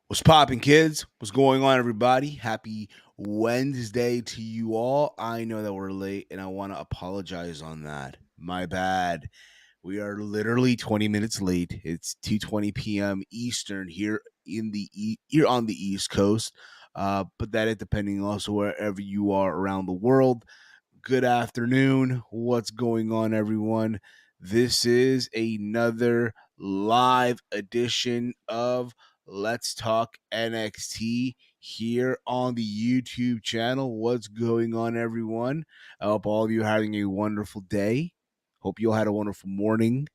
What's poppin', kids? What's going on, everybody? Happy Wednesday to you all. I know that we're late, and I want to apologize on that. My bad. We are literally 20 minutes late. It's 2:20 p.m. Eastern here here on the East Coast. But that is depending also wherever you are around the world. Good afternoon. What's going on, everyone? This is another live edition of Let's Talk NXT here on the YouTube channel. What's going on, everyone? I hope all of you are having a wonderful day. Hope you all had a wonderful morning,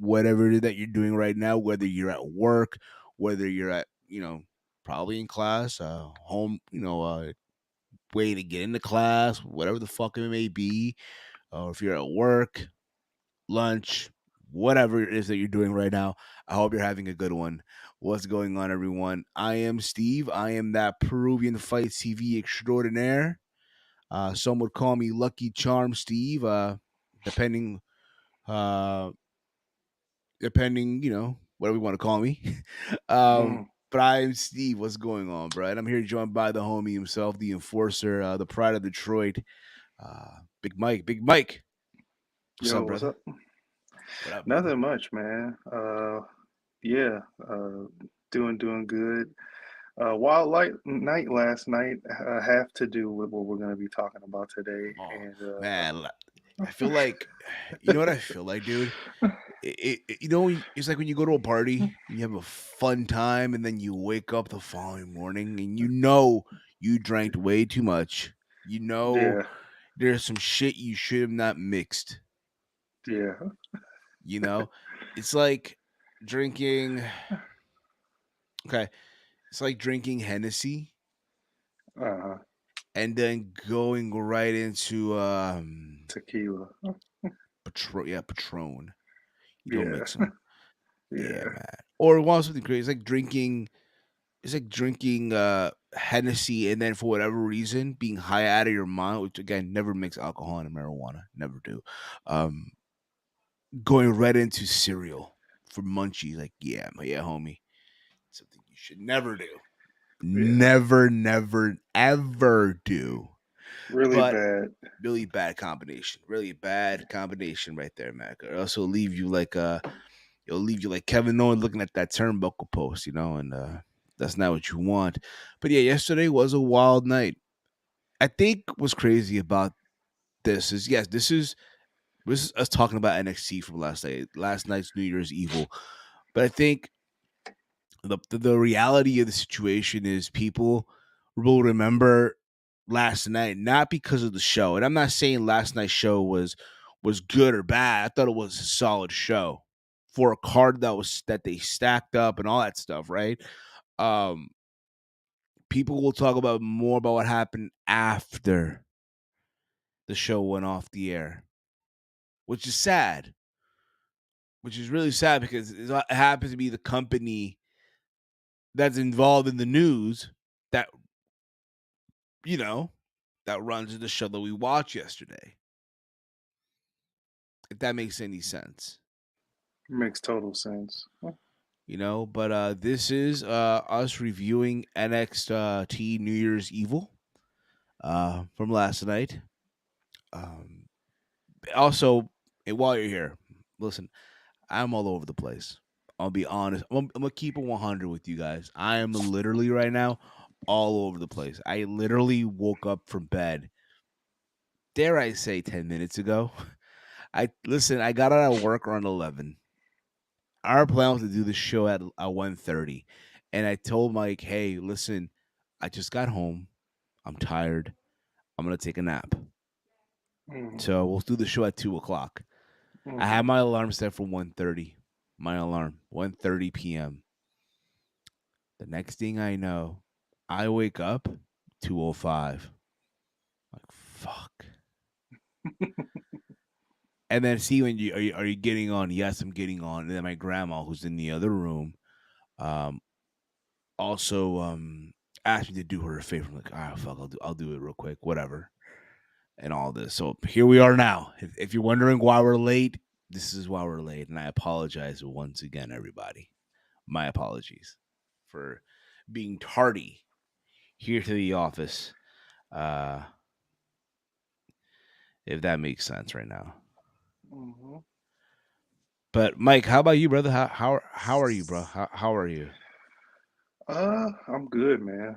whatever it is that you're doing right now, whether you're at work, whether you're at, probably in class, home, way to get into class, whatever the fuck it may be, or if you're at work, lunch, whatever it is that you're doing right now, I hope you're having a good one. What's going on, everyone? I am Steve. I am that Peruvian Fight TV extraordinaire. Some would call me Lucky Charm Steve, depending, uh, whatever you want to call me. But I'm Steve. What's going on, bro? And I'm here joined by the homie himself, the enforcer, the pride of Detroit, Big Mike. Big Mike. What's up, What's brother? up? What up, brother? Nothing much, man. Yeah, doing good. Wild light night last night. Have to do with what we're going to be talking about today, Oh and man, I feel like you know what I feel like, dude. It's like when you go to a party and you have a fun time, and then you wake up the following morning and you drank way too much. You know yeah, there's some shit you should have not mixed. yeah, You know, it's like drinking. Okay, it's like drinking Hennessy uh, and then going right into tequila. Patron. You don't Yeah, mix them. Yeah, yeah, man. Or want something crazy. It's like drinking Hennessy and then for whatever reason being high out of your mind, which again never mix alcohol and marijuana. Never do. Um Going right into cereal for munchies, like yeah, homie. Something you should never do. yeah. Never, ever do. Really But bad. really bad combination. Really bad combination right there, man. It'll also leave you like it'll leave you like Kevin Owens looking at that turnbuckle post, and that's not what you want. But yeah, yesterday was a wild night. I think what's crazy about this is yes, this is us talking about NXT from last night's New Year's Evil. But I think the reality of the situation is people will remember last night not because of the show, and I'm not saying last night's show was good or bad. I thought it was a solid show for a card that they stacked up and all that stuff, right? Um, People will talk about more about what happened after the show went off the air, which is sad. Which is really sad because it happens to be the company that's involved in the news that you know that runs the show that we watched yesterday. If that makes any sense. Makes total sense. But this is us reviewing NXT New Year's Evil from last night. Um, Also, while you're here, listen, I'm all over the place. I'll be honest. I'm gonna keep it 100 with you guys. I am literally right now all over the place. I literally woke up from bed. Dare I say 10 minutes ago? I listen. I got out of work around 11. Our plan was to do the show at 1:30, and I told Mike, "Hey, listen, I just got home. I'm tired. I'm gonna take a nap. Mm-hmm. So we'll do the show at 2 o'clock." I had Mm-hmm. my alarm set for 1:30. My alarm 1:30 p.m. The next thing I know, I wake up 2:05. Like fuck. And then see when are you getting on? Yes, I'm getting on. And then my grandma, who's in the other room, um, also asked me to do her a favor. I'm like, ah, fuck, I'll do it real quick, whatever, and all this. So here we are now. If you're wondering why we're late, this is why we're late, and I apologize once again, everybody. My apologies for being tardy here to the office. If that makes sense right now. Mm-hmm. But Mike, how about you, brother? How are you, bro? How are you? I'm good, man.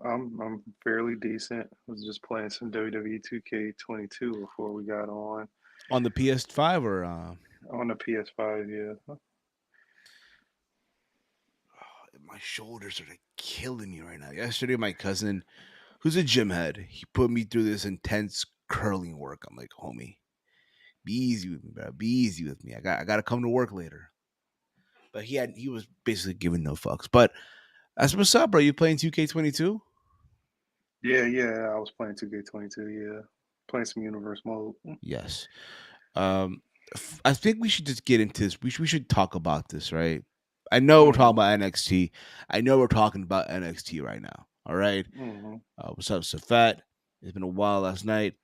I'm fairly decent. I was just playing some WWE 2K22 before we got On the PS5 or on the PS5. Yeah. my shoulders are like killing me right now. Yesterday, my cousin, who's a gym head, he put me through this intense curling work. I'm like, homie, be easy with me, bro. Be easy with me. I got to come to work later. But he was basically giving no fucks. But that's what's up, bro. You playing 2K22? Yeah. I was playing 2K22. Yeah, playing some Universe mode. Yes. Um, I think we should just get into this. We should talk about this, right? I know we're talking Mm-hmm. about NXT. I know we're talking about NXT right now. All right. Mm-hmm. What's up, Safat? It's been a while last night.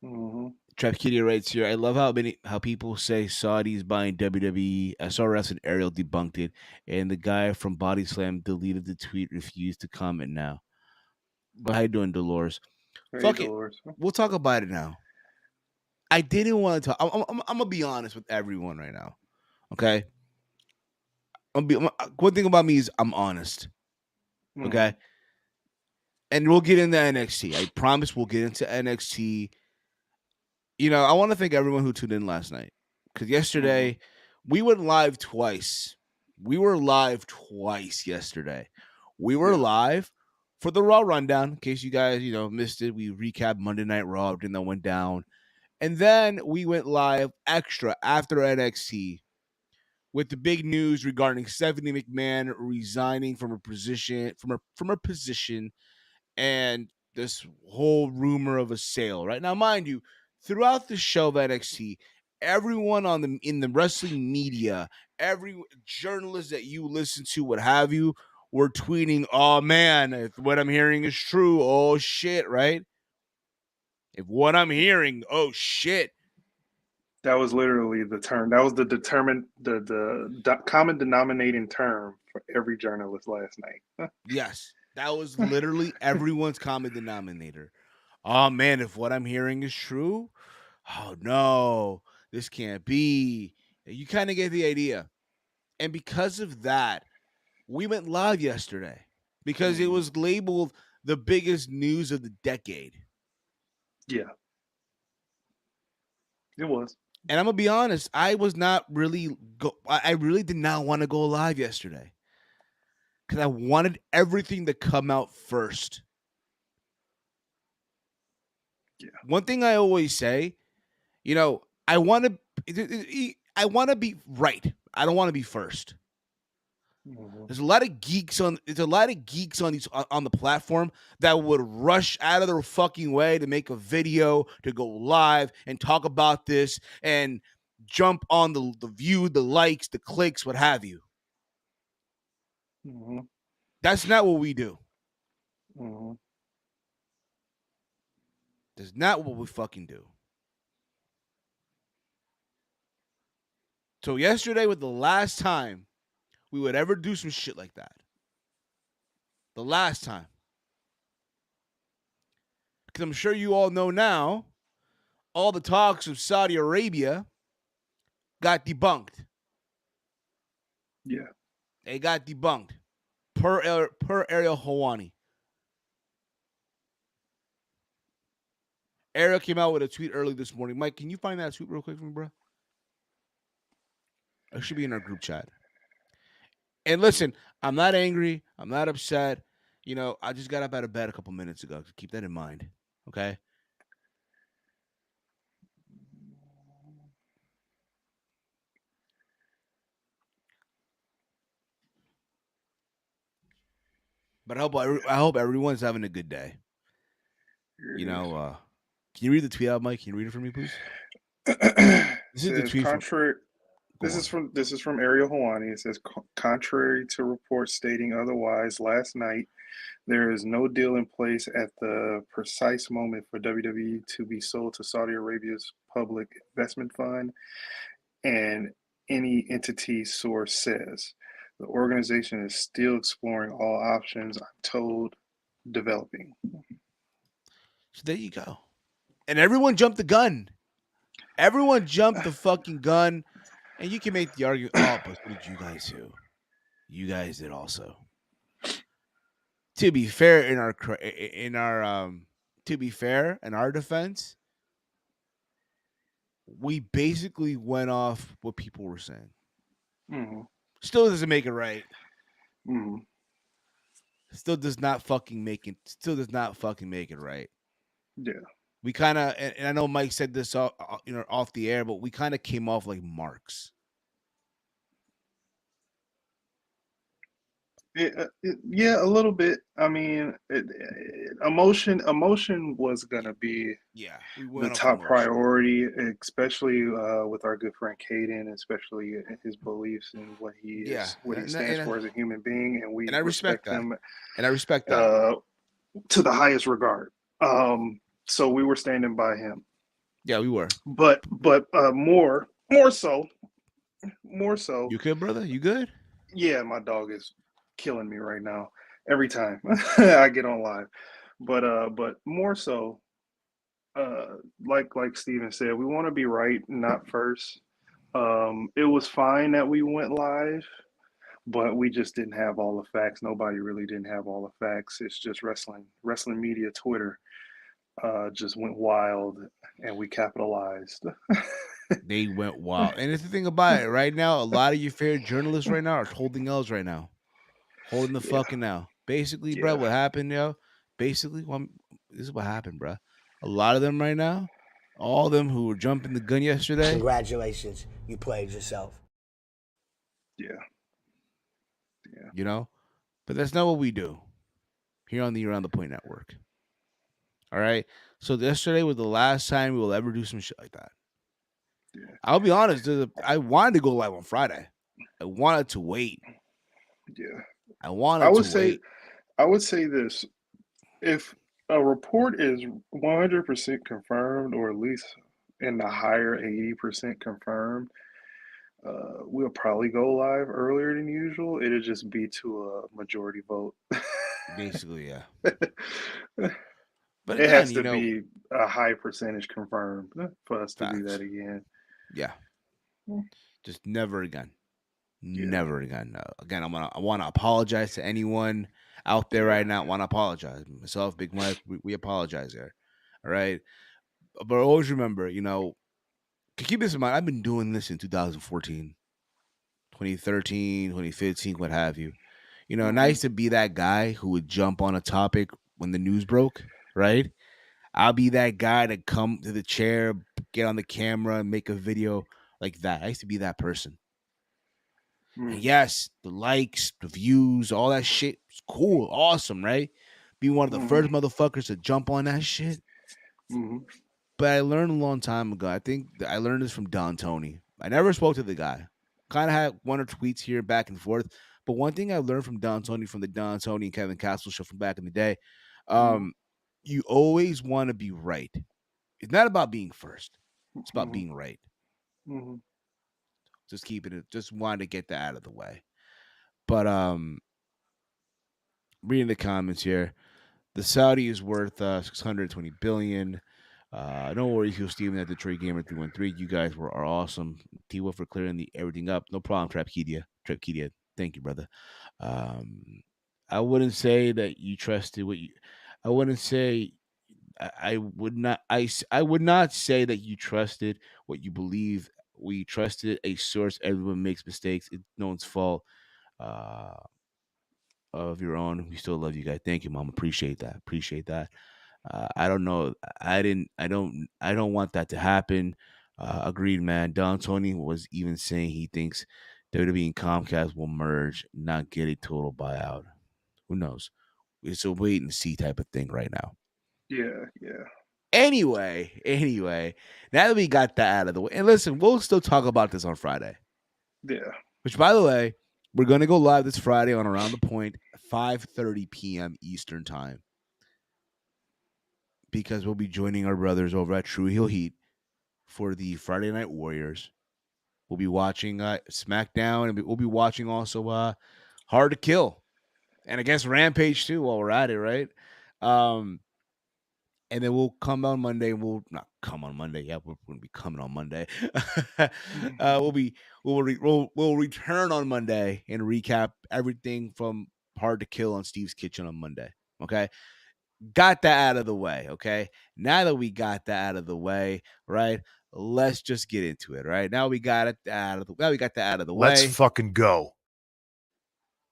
Mm-hmm. Trev Kitty writes here. I love how people say Saudi's buying WWE. SRS and Ariel debunked it, and the guy from Body Slam deleted the tweet. Refused to comment now. But how you doing, Dolores? Hey, Fuck it. Dolores. We'll talk about it now. I didn't want to talk. I'm gonna be honest with everyone right now. Okay. One thing about me is I'm honest. Mm-hmm. Okay. And we'll get into NXT. I promise we'll get into NXT. I want to thank everyone who tuned in last night because Mm-hmm. yesterday we went live twice. We were live twice yesterday. We were Yeah. live for the Raw rundown. In case you guys missed it, we recapped Monday Night Raw, everything that went down, and then we went live extra after NXT with the big news regarding Stephanie McMahon resigning from her position and this whole rumor of a sale. Right now, mind you, throughout the show of NXT, everyone in the wrestling media, every journalist that you listen to, what have you, were tweeting, "Oh man, if what I'm hearing is true, oh shit!" Right? If what I'm hearing, oh shit. That was literally the term. That was the determined the common denominating term for every journalist last night. Yes, that was literally everyone's common denominator. Oh man, if what I'm hearing is true, oh no, this can't be. You kind of get the idea. And because of that, we went live yesterday because it Mm-hmm. was labeled the biggest news of the decade. Yeah, it was. And I'm gonna be honest, I really did not want to go live yesterday because I wanted everything to come out first. Yeah. One thing I always say, I want to be right. I don't want to be first. Mm-hmm. There's a lot of geeks on. There's a lot of geeks on the platform that would rush out of their fucking way to make a video, to go live and talk about this and jump on the view, the likes, the clicks, what have you. Mm-hmm. That's not what we do. Mm-hmm. That's not what we fucking do. So yesterday was the last time we would ever do some shit like that. The last time. Because I'm sure you all know now, all the talks of Saudi Arabia got debunked. Yeah. They got debunked per Ariel Hawani. Ariel came out with a tweet early this morning. Mike, can you find that tweet real quick for me, bro? It should be in our group chat. And listen, I'm not angry. I'm not upset. I just got up out of bed a couple minutes ago. So keep that in mind. Okay. But I hope everyone's having a good day. Here You it know, can you read the tweet out, Mike? Can you read it for me, please? is. This is the Says tweet from. contrary. Go on. This is from Ariel Hawani. It says contrary to reports stating otherwise, last night there is no deal in place at the precise moment for WWE to be sold to Saudi Arabia's public investment fund, and any entity source says. The organization is still exploring all options. I'm told, developing. So there you go. And everyone jumped the gun. Everyone jumped the fucking gun. And you can make the argument, oh, but what did you guys do? You guys did also. To be fair, in our defense, we basically went off what people were saying. Mm-hmm. Still doesn't make it right. Mm-hmm. Still does not fucking make it. Still does not fucking make it right. Yeah. We kind of, and I know Mike said this, off the air, but we kind of came off like marks. Yeah, a little bit. I mean, emotion was gonna be Yeah, we the went off top emotion. priority, especially with our good friend Caden, especially his beliefs and what he Yeah, is, what he stands for as a human being, and we and I respect respect that. him And I respect that. to the highest regard. So we were standing by him, Yeah, we were. but more so. You good, brother? You good? Yeah, my dog is killing me right now every time I get on live. But more so, like Steven said, we want to be right, not first. It was fine that we went live, but we just didn't have all the facts. Nobody really didn't have all the facts. It's just wrestling media, Twitter, just went wild, and we capitalized. They went wild. And it's the thing about it. Right now, a lot of your favorite journalists right now are holding L's right now. Holding the Yeah, fucking L. Basically, bro, yeah. what happened, yo? Basically, this is what happened, bro. A lot of them right now, all of them who were jumping the gun yesterday, Congratulations, you played yourself. Yeah. Yeah. you know? But that's not what we do here on the Around the Point Network. All right? So yesterday was the last time we will ever do some shit like that. Yeah. I'll be honest, I wanted to go live on Friday. I wanted to wait. Yeah. I I wanted would to say wait. I would say this. If a report is 100% confirmed, or at least in the higher 80% confirmed, we'll probably go live earlier than usual. It'll just be to a majority vote. Basically, yeah. It But again, has to be a high percentage confirmed for us to do facts. that again. Yeah. Just never again. Yeah, Never again. No. Again, I want to apologize to anyone out there yeah. right now. I want to apologize. Myself, Big Mike, we apologize there. All right. But always remember, keep this in mind. I've been doing this in 2014, 2013, 2015, what have you. Mm-hmm. Nice to be that guy who would jump on a topic when the news broke, right? I'll be that guy to come to the chair, get on the camera, and make a video like that. I used to be that person. And Mm-hmm. yes, the likes, the views, all that shit is cool, awesome, right? Be one of the Mm-hmm. first motherfuckers to jump on that shit. Mm-hmm. But I learned a long time ago. I think I learned this from Don Tony. I never spoke to the guy. Kind of had one or tweets here back and forth. But one thing I learned from Don Tony, from the Don Tony and Kevin Castle show from back in the day, Mm-hmm. you always want to be right. It's not about being first. It's about Mm-hmm. being right. Mm-hmm. Just keeping it. Just wanted to get that out of the way. But reading the comments here, the Saudi is worth 620 billion. No worries, Hugh Steven at Detroit Gamer 313. You guys are awesome. T Wolf for clearing everything up. No problem, Trapkedia. Thank you, brother. I wouldn't say that you trusted what you. I wouldn't say. I would not. I would not say that you trusted what you believe. We trusted a source. Everyone makes mistakes. It's no one's fault. Uh, of your own. We still love you guys. Thank you, mom. Appreciate that. Appreciate that. I don't know. I didn't. I don't. I don't want that to happen. Agreed, man. Don Tony was even saying he thinks WWE and Comcast will merge, not get a total buyout. Who knows? It's a wait and see type of thing right now. Yeah, yeah. Anyway, now that we got that out of the way, and listen, we'll still talk about this on Friday. Yeah. Which, by the way, we're going to go live this Friday on Around the Point, 5:30 p.m. Eastern Time, because we'll be joining our brothers over at True Heel Heat for the Friday Night Warriors We'll be watching SmackDown, and we'll be watching also Hard to Kill, and I guess Rampage too while we're at it, right? And then we'll come on Monday. We'll not come on Monday. Yeah, we're going to be coming on Monday. We'll return on Monday and recap everything from Hard to Kill on Steve's Kitchen on Monday. Okay, got that out of the way. Okay, now that we got that out of the way, right? Let's just get into it. Right now we got it out of the. Now we got that out of the way. Let's fucking go.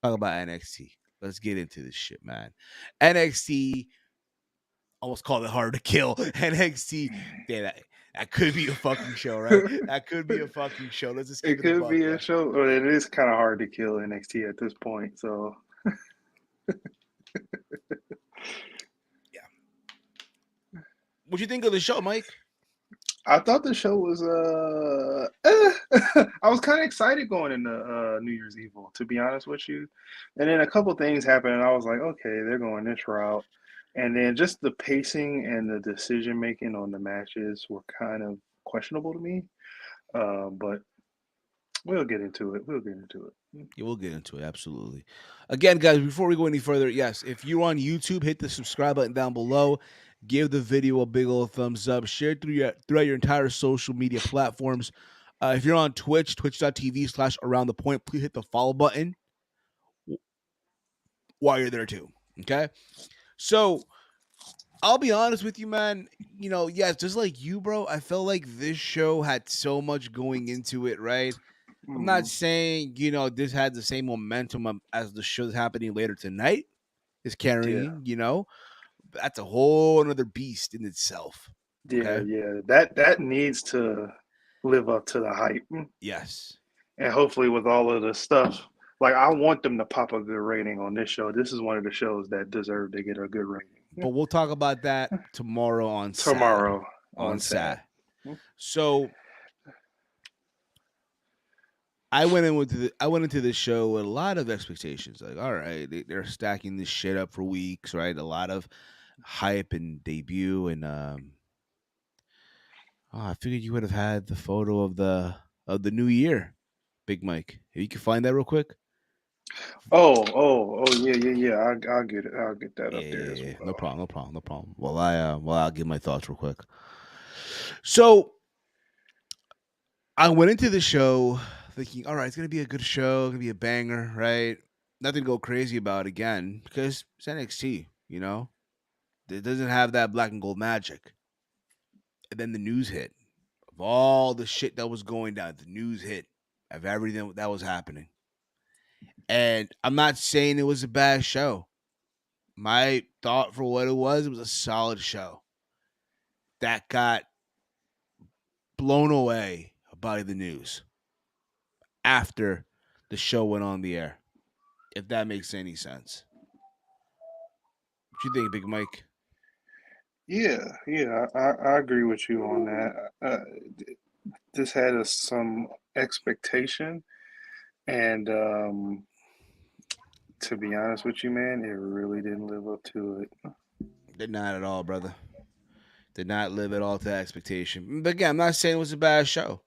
Talk about NXT. Let's get into this shit, man. NXT. Almost called it Hard to Kill. NXT. Yeah, that could be a fucking show, right? That could be a fucking show. Let's just It could be a show. But it is kind of hard to kill NXT at this point. So yeah. What you think of the show, Mike? I thought the show was I was kind of excited going into New Year's Evil, to be honest with you. And then a couple things happened, and I was like, okay, they're going this route. And then just the pacing and the decision making on the matches were kind of questionable to me. But we'll get into it. Yeah, we'll get into it. Absolutely. Again, guys, before we go any further, yes, if you're on YouTube, hit the subscribe button down below. Give the video a big old thumbs up. Share it throughout your entire social media platforms. If you're on Twitch, twitch.tv/aroundthepoint, please hit the follow button while you're there too. Okay? So I'll be honest with you, man. You know, yes, just like you, bro, I felt like this show had so much going into it, right? I'm not saying, you know, this had the same momentum as the show that's happening later tonight is carrying, you know. That's a whole another beast in itself. Okay? Yeah. That needs to live up to the hype. Yes. And hopefully with all of the stuff, like I want them to pop a good rating on this show. This is one of the shows that deserve to get a good rating. But we'll talk about that tomorrow on Sat. So I went into this show with a lot of expectations. Like, all right, they're stacking this shit up for weeks, right? A lot of hype and debut, and I figured you would have had the photo of the new year, Big Mike. If you can find that real quick. Oh, yeah. I'll get it. I'll get that up there as well. No problem. Well, I'll give my thoughts real quick. So I went into the show thinking, all right, it's gonna be a good show, gonna be a banger, right? Nothing to go crazy about again because it's NXT, you know. It doesn't have that black and gold magic. And then the news hit of all the shit that was going down. The news hit of everything that was happening. And I'm not saying it was a bad show. My thought for what it was a solid show that got blown away by the news after the show went on the air, if that makes any sense. What you think, Big Mike? Yeah, I agree with you on that. This had some expectation, and to be honest with you, man, it really didn't live up to it. Did not at all, brother. Did not live at all to expectation. But again, I'm not saying it was a bad show.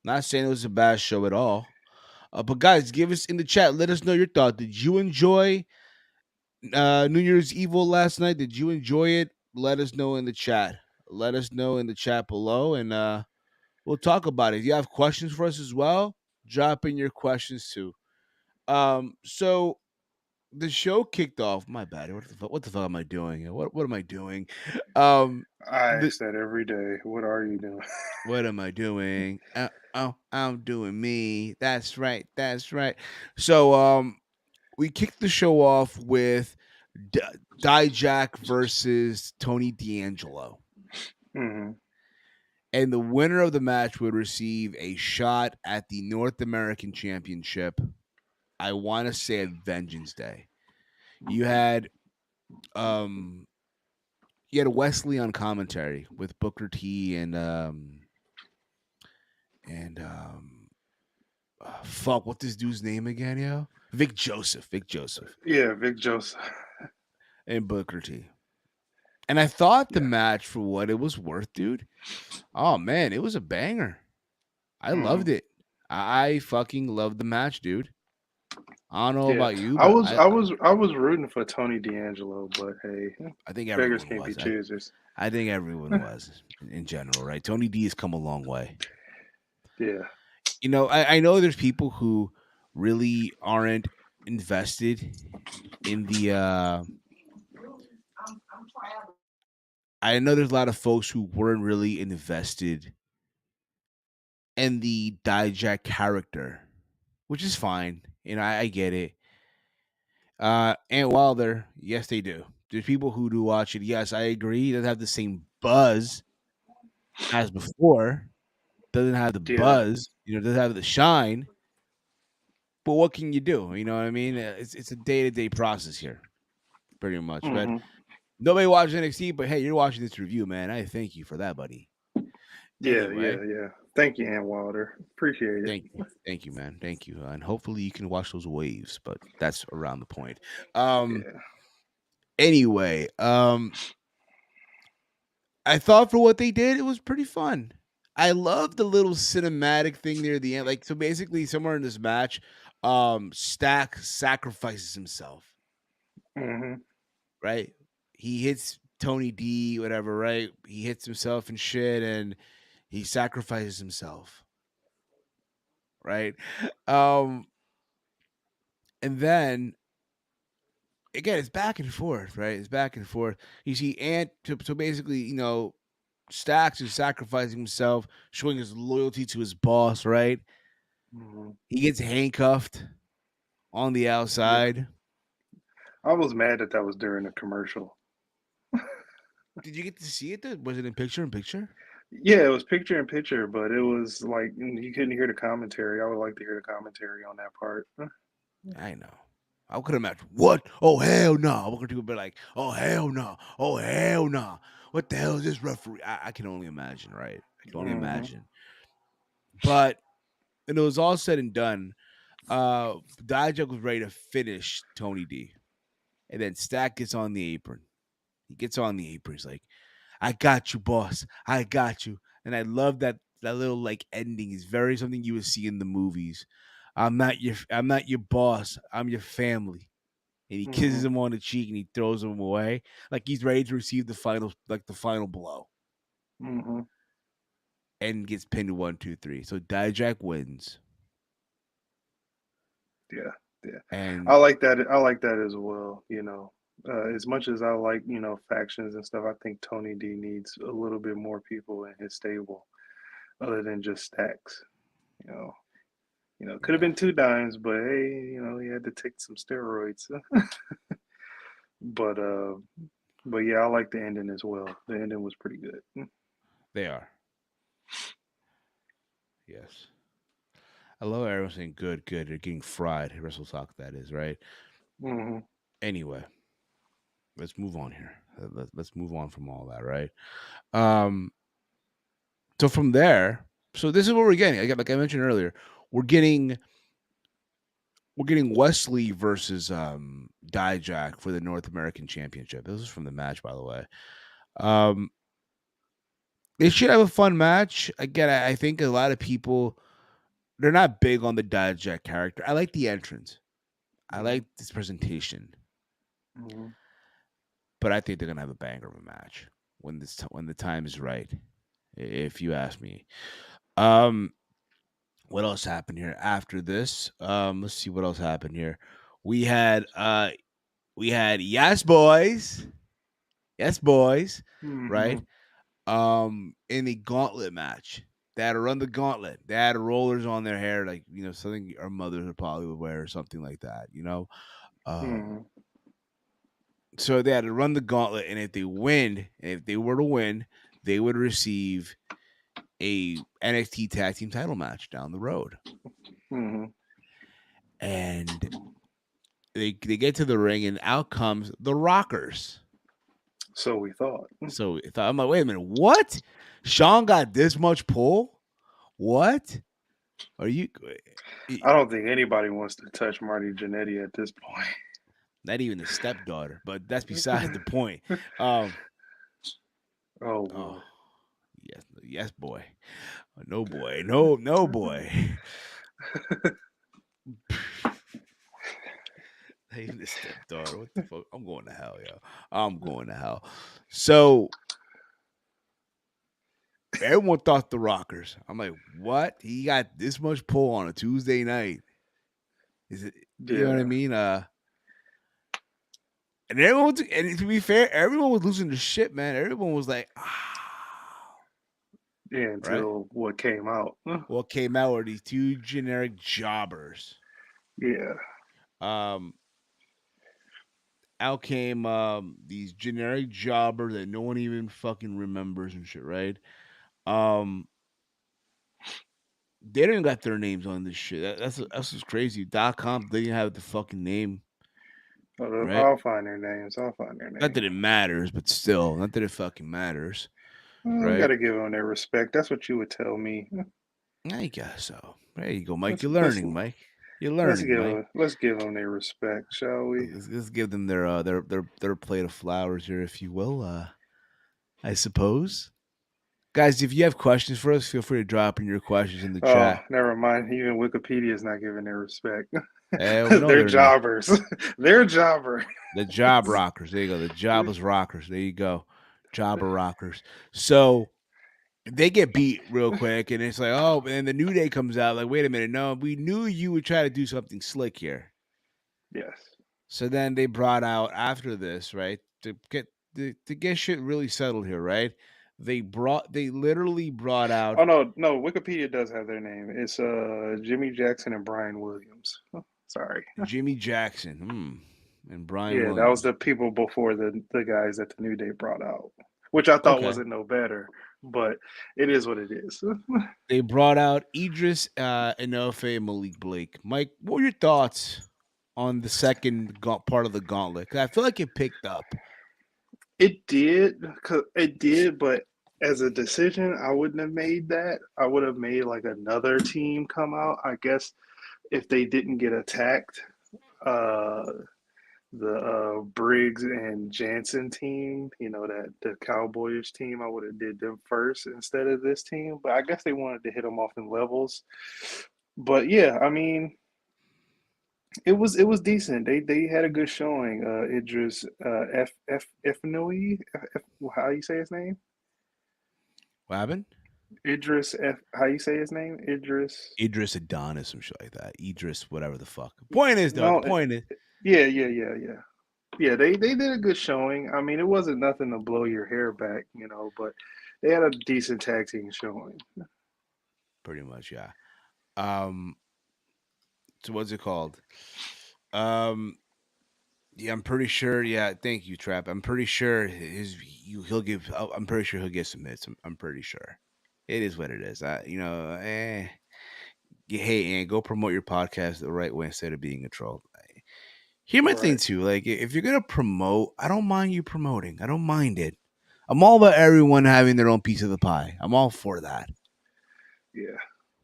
I'm not saying it was a bad show at all. But guys, give us in the chat. Let us know your thought. Did you enjoy New Year's Evil last night? Did you enjoy it? Let us know in the chat. Let us know in the chat below, and we'll talk about it. If you have questions for us as well, drop in your questions too. So the show kicked off. My bad. What the fuck am I doing? What am I doing? I ask that every day. What are you doing? What am I doing? I'm doing me. That's right. So we kicked the show off with Dijak versus Tony D'Angelo. Mm-hmm. And the winner of the match would receive a shot at the North American Championship. I want to say at Vengeance Day. You had Wesley on commentary with Booker T and fuck, what's this dude's name again, yo? Vic Joseph. Yeah, Vic Joseph. And Booker T. And I thought the match, for what it was worth, dude, oh man, it was a banger. I loved it. I fucking love the match, dude. I don't know Yeah, about you, I but was I was I was rooting for Tony D'Angelo, but hey, I think beggars everyone can't be was. choosers. I think everyone was in general, right? Tony D has come a long way. Yeah. I know there's people who really aren't invested in the I know there's a lot of folks who weren't really invested in the Dijak character, which is fine. I get it. And Wilder, yes, they do. There's people who do watch it. Yes, I agree. It doesn't have the same buzz as before. Doesn't have the Yeah. buzz. Doesn't have the shine. But what can you do? You know what I mean? It's a day to day process here, pretty much. But Hmm. nobody watches NXT. But hey, you're watching this review, man. I thank you for that, buddy. Yeah, Anyway, yeah, yeah. Thank you, Ann Wilder. Appreciate it. thank you, man. Thank you, and hopefully you can watch those waves. But that's around the point. Um. Yeah. Anyway, I thought for what they did, it was pretty fun. I love the little cinematic thing near the end. Like, so basically, somewhere in this match, Stack sacrifices himself, Hmm. right? He hits Tony D, whatever, right? He hits himself and shit, and he sacrifices himself, right? Um, and then again, it's back and forth, right? It's back and forth. You see, so basically, Stacks is sacrificing himself, showing his loyalty to his boss, right? Hmm. He gets handcuffed on the Yeah. outside. I was mad that was during the commercial. Did you get to see it? Was it in picture in picture? Yeah, it was picture in picture, but it was like you couldn't hear the commentary. I would like to hear the commentary on that part. I know. I could imagine. What? Oh hell no! What could people be like? Oh hell no! Oh hell no! What the hell is this referee? I can only imagine, right? I can only Hmm. imagine. But when it was all said and done, Dijak was ready to finish Tony D, and then Stack gets on the apron. He gets on the apron. He's like, "I got you, boss. I got you." And I love that little like ending. Is very something you would see in the movies. I'm not your boss. I'm your family. And he kisses Hmm. him on the cheek and he throws him away like he's ready to receive the final blow, Hmm. and gets pinned 1, 2, 3. So Dijak wins, Yeah, yeah. I and like that. I like that as well. As much as I like factions and stuff, I think Tony D needs a little bit more people in his stable other than just Stacks. You know, could have yeah, been two dimes, but hey, he had to take some steroids. But yeah, I like the ending as well. The ending was pretty good. they are. Yes, I love everyone saying good, good. They're getting fried. Wrestle talk, that is right. Hmm. Anyway, let's move on here. Let's move on from all that, right? Um, so from there, so this is what we're getting. Like I mentioned earlier, we're getting we're getting Wesley versus Dijak for the North American Championship. This is from the match, by the way. Um, they should have a fun match. Again, I think a lot of people they're not big on the Dijak character. I like the entrance. I Hmm. like this presentation, Hmm. but I think they're gonna have a banger of a match when the time is right. If you ask me. Um, what else happened here after this? Let's see what else happened here. We had uh we had yes boys, Hmm. right? In the gauntlet match. They had to run the gauntlet. They had rollers on their hair, like something our mothers would probably would wear or something like that. Um, Hmm. so they had to run the gauntlet, and if they were to win, they would receive a NXT Tag Team Title match down the road. Hmm. And they get to the ring, and out comes the Rockers. So we thought. So I'm like, wait a minute, what? Sean got this much pull? What? Are you I don't think anybody wants to touch Marty Jannetty at this point. not even a stepdaughter? But that's beside the point. Um, Oh oh boy. yes, yes, boy, no boy, no boy. Hey, this stepdaughter. What the fuck? I'm going to hell, yo. I'm going to hell. So everyone thought the Rockers. I'm like, what? He got this much pull on a Tuesday night. Is it? You know what I mean? And everyone, and to be fair, everyone was losing their shit, man. Everyone was like, Yeah, until right? what came out. What came out were these two generic jobbers. Yeah. Out came these generic jobbers that no one even fucking remembers and shit, right? They didn't got their names on this shit. That's what's crazy. .com didn't have the fucking name, right? I'll find their names. Not that it matters, but still, not that it fucking matters, We right? got to give them their respect. That's what you would tell me. I guess so. There you go, Mike. Let's You're let's learning, Mike. You're learning, Mike. let's give them their respect, shall we? Let's give them their plate of flowers here, if you will. I suppose. Guys, if you have questions for us, feel free to drop in your questions in the Oh, chat. never mind. Even Wikipedia is not giving their respect. No, they're not. jobbers. They're jobbers. The job rockers. There you go. The jobless rockers. There you go. Jobber rockers. So they get beat real quick, and it's like, oh, and the New Day comes out. Like, wait a minute. No, we knew you would try to do something slick here. Yes. So then they brought out after this, right, to get shit really settled here, right? They literally brought out. Oh no, Wikipedia does have their name. It's Jimmy Jackson and Brian Williams. Sorry. Jimmy Jackson, and Brian Yeah, Williams. that was the people before the guys that the New Day brought out, which I thought Okay. wasn't no better, but it is what it is. They brought out Idris Enofe and Malik Blake. Mike, what were your thoughts on the second part of the gauntlet? 'Cause I feel like it picked up. It did, but as a decision, I wouldn't have made that. I would have made like another team come out. I guess if they didn't get attacked, the Briggs and Jansen team, that the Cowboys team, I would have did them first instead of this team. But I guess they wanted to hit them off in levels. But yeah, I mean, it was decent. They had a good showing. Idris Efnoui, how you say his name? What happened? Idris how you say his name? Idris Adonis, some shit like that. Idris, whatever the fuck. Point is, though, No, the point is. Yeah. Yeah, they did a good showing. I mean, it wasn't nothing to blow your hair back, but they had a decent tag team showing. Pretty much, yeah. So what's it called? Yeah, I'm pretty sure. Yeah, thank you, Trap. I'm pretty sure he'll give. I'm pretty sure he'll get some hits. I'm pretty sure. It is what it is. Hey, and go promote your podcast the right way instead of being a troll. Here's my thing too. Like, if you're gonna promote, I don't mind you promoting. I don't mind it. I'm all about everyone having their own piece of the pie. I'm all for that. Yeah.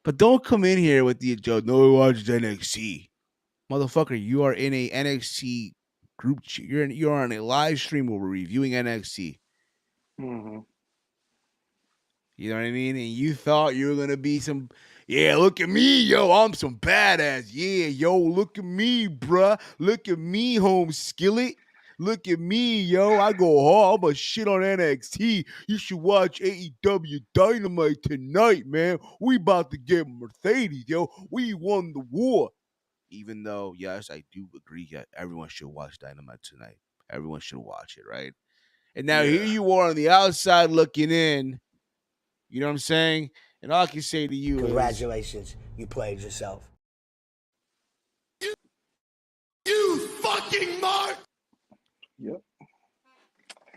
But don't come in here with the joke. No, watch NXT, motherfucker. You are in a NXT group. You're on a live stream where we're reviewing NXT. Mm-hmm. You know what I mean? And you thought you were gonna be some. Yeah, look at me, yo. I'm some badass. Yeah, yo, look at me, bruh. Look at me, home skillet. Look at me, yo. I go hard. I'm a shit on NXT. You should watch AEW Dynamite tonight, man. We about to get Mercedes, yo. We won the war. Even though, yes, I do agree that everyone should watch Dynamite tonight. Everyone should watch it, right? And now here you are on the outside looking in. You know what I'm saying? And all I can say to you Congratulations, you played yourself. You fucking mark! Yep.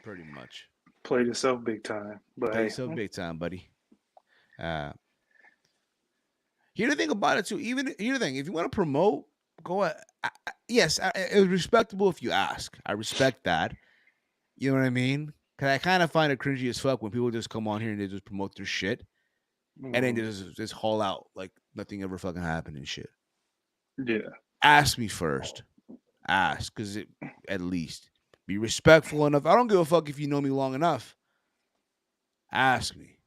Pretty much. Played yourself big time. But Play yourself big time, buddy. Here's the thing about it, too. Here's the thing. If you want to promote, go ahead. Yes, it's respectable if you ask. I respect that. You know what I mean? Because I kind of find it cringy as fuck when people just come on here and they just promote their shit. Mm-hmm. And then just haul out like nothing ever fucking happened and shit. Yeah. Ask me first. Ask, because at least be respectful enough. I don't give a fuck if you know me long enough. Ask me.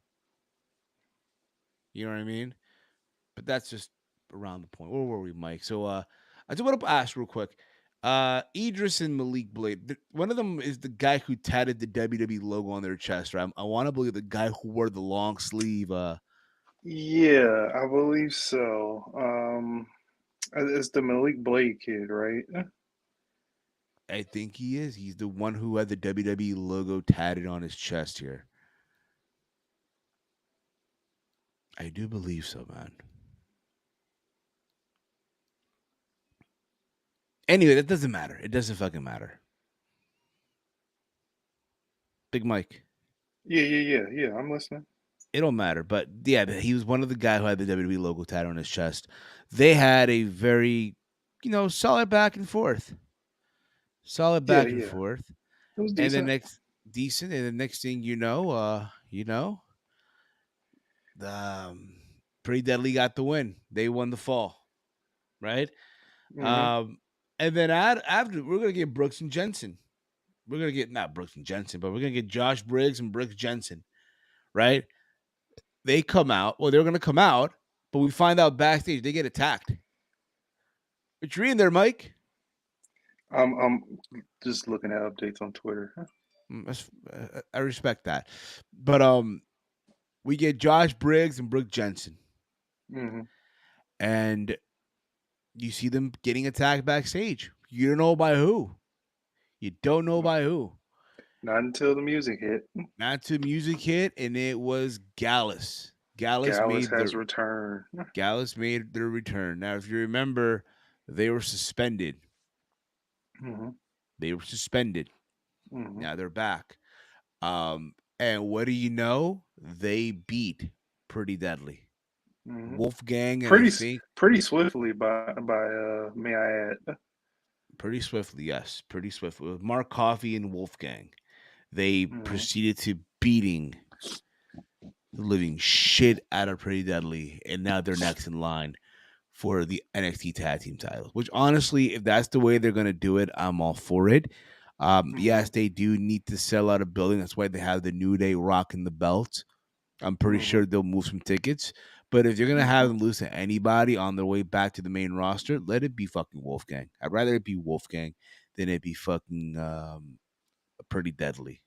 You know what I mean? But that's just around the point. Where were we, Mike? So I just want to ask real quick. Idris and Malik Blade. One of them is the guy who tatted the WWE logo on their chest, right? I want to believe the guy who wore the long sleeve. Yeah, I believe so. It's the Malik Blade kid, right? I think he is. He's the one who had the WWE logo tatted on his chest here. I do believe so, man. Anyway, that doesn't matter. It doesn't fucking matter. Big Mike. Yeah. I'm listening. It don't matter. But yeah, he was one of the guys who had the WWE logo tatted on his chest. They had a very, solid back and forth. Solid Yeah, back and yeah. forth. It was And the decent. next thing the Pretty Deadly got the win. They won the fall, right? Hmm. And then after we're gonna get Brooks and Jensen. We're gonna get not Brooks and Jensen, but we're gonna get Josh Briggs and Brooks Jensen, right? They come out. Well, they're gonna come out, but we find out backstage they get attacked. What you reading there, Mike? I'm just looking at updates on Twitter. I respect that, but we get Josh Briggs and Brooks Jensen, Hmm. and you see them getting attacked backstage. You don't know by who. You don't know by who. Not until the music hit. Not to music hit, and it was Gallus. Gallus Gallus made has the returned. Gallus made their return. Now, if you remember, they were suspended. Hmm. They were suspended. Hmm. Now they're back. And what do you know? They beat Pretty Deadly. Hmm. Wolfgang, and I Pretty think pretty swiftly by may I add. pretty swiftly, yes, pretty swiftly. With Mark Coffey and Wolfgang, they Hmm. proceeded to beating the living shit out of Pretty Deadly, and now they're next in line for the NXT Tag Team titles. Which honestly, if that's the way they're gonna do it, I'm all for it. Hmm. Yes, they do need to sell out a building. That's why they have the New Day rocking the belt. I'm pretty Hmm. sure they'll move some tickets. But if you're gonna have Hmm. them lose to anybody on their way back to the main roster, let it be fucking Wolfgang. I'd rather it be Wolfgang than it be fucking Pretty Deadly.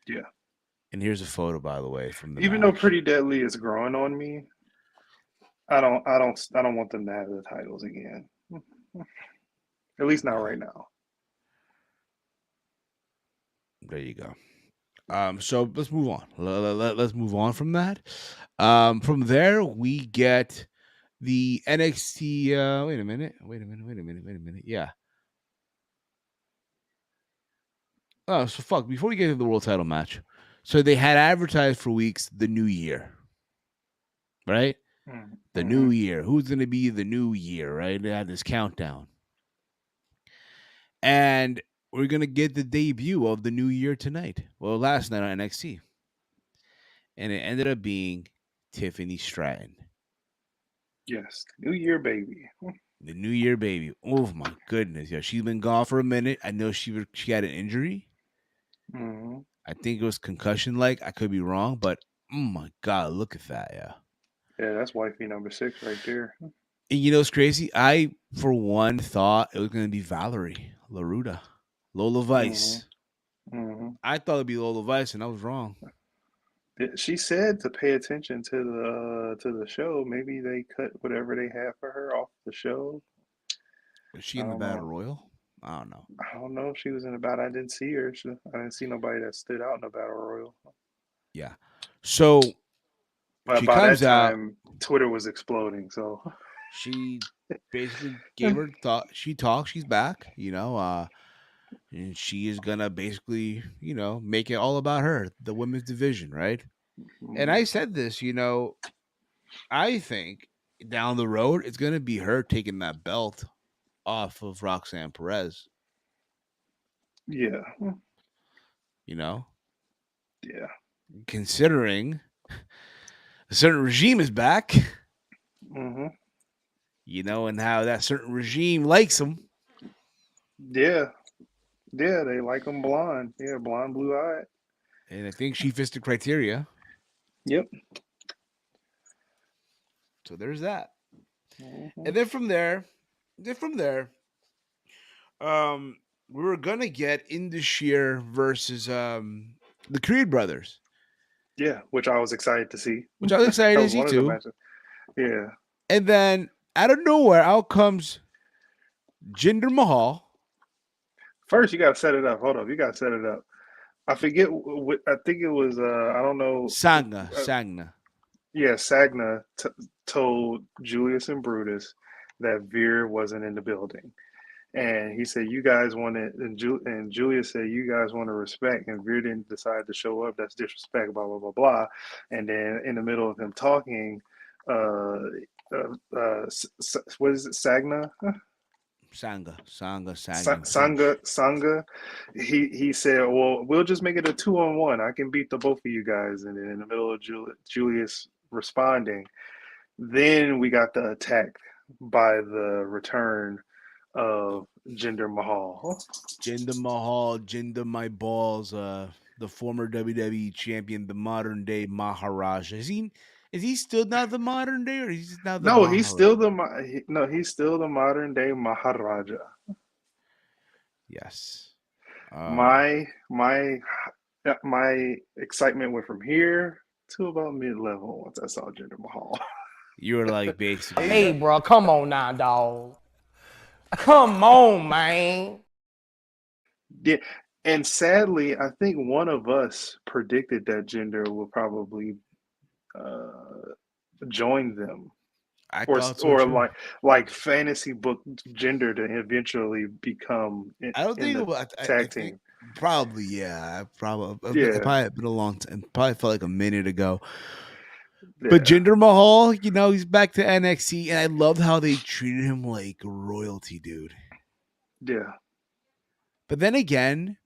Yeah. And here's a photo, by the way, from the Even though match. Pretty Deadly is growing on me, I don't want them to have the titles again. At least not right now. There you go. So let's move on. Let's move on from that. From there we get the NXT. Wait a minute. Yeah. Oh, so fuck. Before we get to the world title match, so they had advertised for weeks the new year, right? The Mm-hmm. new year. Who's gonna be the new year, right? They had this countdown, and we're gonna get the debut of the new year tonight. Well, last night on NXT, and it ended up being Tiffany Stratton. Yes, New Year, baby. The New Year baby. Oh my goodness, yeah, she's been gone for a minute. I know she had an injury. Mm-hmm. I think it was concussion like. I could be wrong, but oh my god, look at that, yeah. Yeah, that's wifey number 6 right there. And you know what's crazy? I for one thought it was gonna be Valerie Laruda, Lola Mm-hmm. Vice. Mm-hmm. I thought it'd be Lola Vice, and I was wrong. She said to pay attention to the show. Maybe they cut whatever they had for her off the show. Was she I in the don't Battle know. Royal? I don't know. I don't know if she was in the battle. I didn't see her. I didn't see nobody that stood out in the battle royal. Yeah. So But she by that comes out. time, Twitter was exploding. So, She basically gave her thought. She talks. She's back. And she is gonna basically, make it all about her, the women's division, right? And I said this, I think down the road it's gonna be her taking that belt off of Roxanne Perez. yeah, You know, yeah. considering a certain regime is back, Hmm. and how that certain regime likes them. Yeah, yeah. They like them blonde. Yeah, blonde, blue eyed. And I think she fits the criteria. Yep. So there's that. And then from there, we were gonna get Indus versus the Creed brothers, Yeah, which I was excited to see. which I was excited That to was see one of the too. matches. Yeah. And then out of nowhere, out comes Jinder Mahal. First, you got to set it up. Hold up, you got to set it up. I forget. I think it was. I don't know. Sagna. Yeah, Sagna told Julius and Brutus that Veer wasn't in the building, and he said, "You guys want it," and Julius said, "You guys want to respect," and Veer didn't decide to show up. That's disrespect. Blah blah blah blah. And then in the middle of him talking, what is it? Sagna? Sangha. Sangha, he said, "Well, we'll just make it a 2-on-1. I can beat the both of you guys." And then in the middle of Julius responding, then we got the attack by the return of Jinder Mahal. Jinder my balls, the former WWE champion, the modern day Maharaja. Is he still not the modern day, or is he now the No, Maharaja? he's still the modern day Maharaja. Yes. My excitement went from here to about mid-level once I saw Jinder Mahal. You were like basically. Hey, bro, come on now, dog. Come on, man. Yeah, and sadly, I think one of us predicted that Jinder will probably join them, I thought so or too. like fantasy book Jinder to eventually become I don't in think the it was, I tag think team. probably, yeah. It Yeah, probably been a long time. Probably felt like a minute ago. But yeah, Jinder Mahal, he's back to NXT, and I loved how they treated him like royalty, dude. yeah, But then again,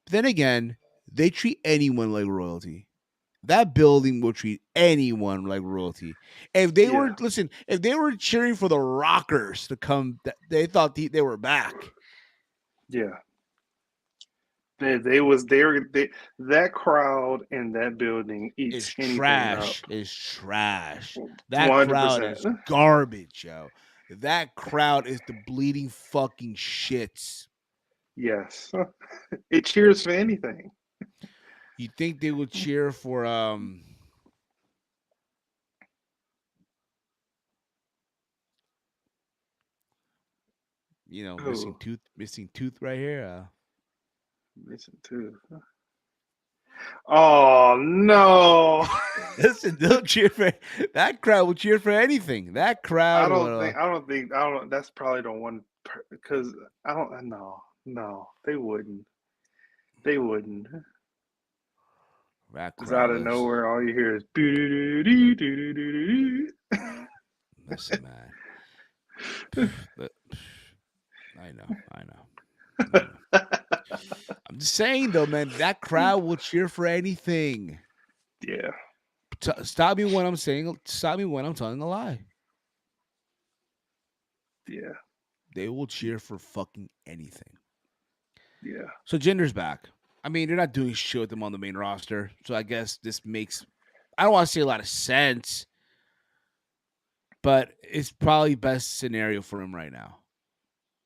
they treat anyone like royalty. That building will treat anyone like royalty. If they yeah, were cheering for the Rockers to come, they thought they were back. yeah. That crowd in that building eats anything up. Is trash. That crowd 100%. is garbage, yo. That crowd is the bleeding fucking shits. Yes. It cheers for anything. You think they would cheer for Oh, missing tooth right here. listen to. Oh no! Listen, they'll cheer for that crowd. Will cheer for anything. That crowd will. I don't. That's probably the one because I don't. No, they wouldn't. They wouldn't. That Because out crowd of is. nowhere, all you hear is boo. Listen, man. I know. I'm just saying, though, man. That crowd will cheer for anything. Yeah. Stop me when I'm saying. Stop me when I'm telling a lie. Yeah. They will cheer for fucking anything. Yeah. So Jinder's back. I mean, they're not doing shit with him on the main roster. So I guess this makes, I don't want to say a lot of sense, but it's probably best scenario for him right now.